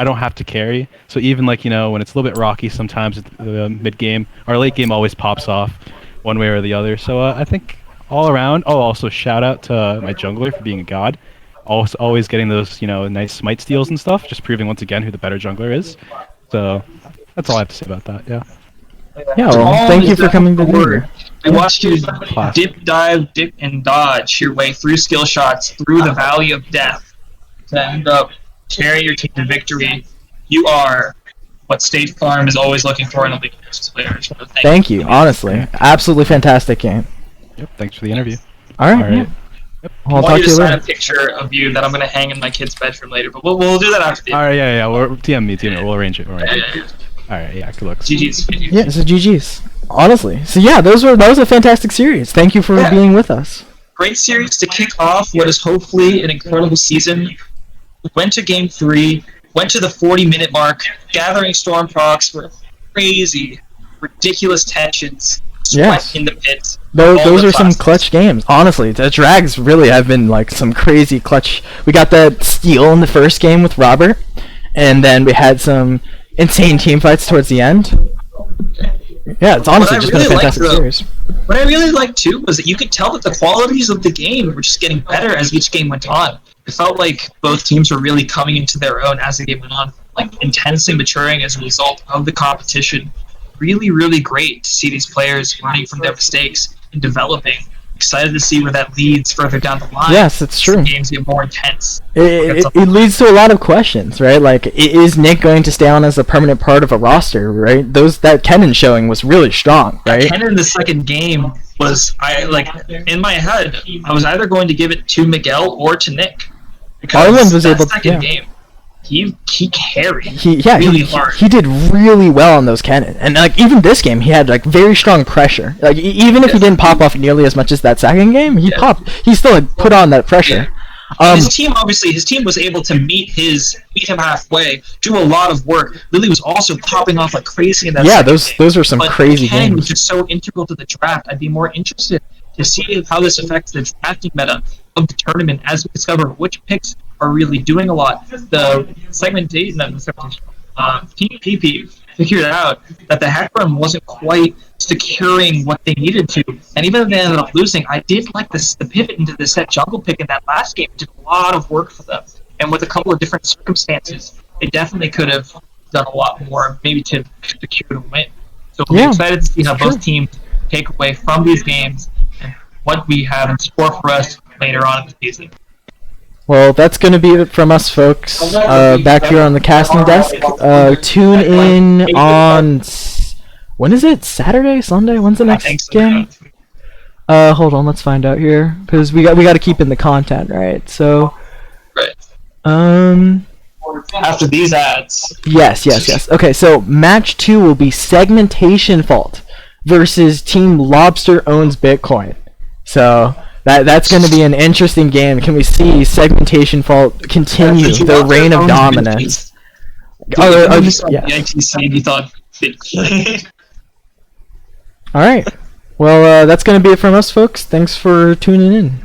don't have to carry. So even when it's a little bit rocky sometimes at the mid game, our late game always pops off one way or the other. So I think all around, also shout out to my jungler for being a god. Always getting those nice smite steals and stuff, just proving once again who the better jungler is. So that's all I have to say about that. Yeah, well, thank you for coming to the word. We watched you dip, dive, dip, and dodge your way through skill shots, through the valley of death, to end up carrying your team to victory. You are what State Farm is always looking for in a league player. Thank you, honestly. Absolutely fantastic game. Yep, thanks for the interview. All right. Yeah. Yep. I'll talk to you later. I want you to sign a picture of you that I'm going to hang in my kid's bedroom later, but we'll do that after the All right, yeah. DM me. We'll arrange it. Yeah. All right, yeah, good luck. GG's. Yeah, so GG's. Honestly. So yeah, that was a fantastic series. Thank you for being with us. Great series to kick off what is hopefully an incredible season. Went to Game 3, went to the 40-minute mark, gathering Storm procs for crazy, ridiculous tensions. Yes. In the pits. Those are some clutch games. Honestly, the Drags really have been some crazy clutch. We got that steal in the first game with Robert, and then we had some insane team fights towards the end. Yeah, it's honestly just been a fantastic series. What I really liked too was that you could tell that the qualities of the game were just getting better as each game went on. It felt like both teams were really coming into their own as the game went on, intensely maturing as a result of the competition. Really, really great to see these players learning from their mistakes and developing. Excited to see where that leads further down the line. Yes, it's true. The games get more intense. It leads to a lot of questions, right? Is Nick going to stay on as a permanent part of a roster, right? That Kennen showing was really strong, right? Kennen in the second game was, in my head, I was either going to give it to Miguel or to Nick. Ireland was able to. Second game, he carried really hard. He did really well on those Kennen, and even this game he had very strong pressure. Even if he didn't pop off nearly as much as that second game, he still put on that pressure. His team was able to meet him halfway, do a lot of work. Lily was also popping off like crazy in that. Yeah, those are some crazy games. Kennen was just so integral to the draft. I'd be more interested to see how this affects the drafting meta of the tournament as we discover which picks are really doing a lot. The segmentation, Team PP figured out that the hack run wasn't quite securing what they needed to, and even if they ended up losing, I did like the pivot into the set jungle pick in that last game. It did a lot of work for them, and with a couple of different circumstances, they definitely could have done a lot more, maybe to secure the win. So we're excited to see how both teams take away from these games and what we have in store for us later on in the season. Well, that's going to be it from us, folks. Back here on the casting desk. Tune in on... When is it? Saturday? Sunday? When's the next game? Hold on, let's find out here. Because we got to keep in the content, right? So... Right. After these ads. Yes. Okay, so match 2 will be Segmentation Fault versus Team Lobster Owns Bitcoin. So... That's going to be an interesting game. Can we see Segmentation Fault continue the reign of dominance? All right. Well, that's going to be it from us, folks. Thanks for tuning in.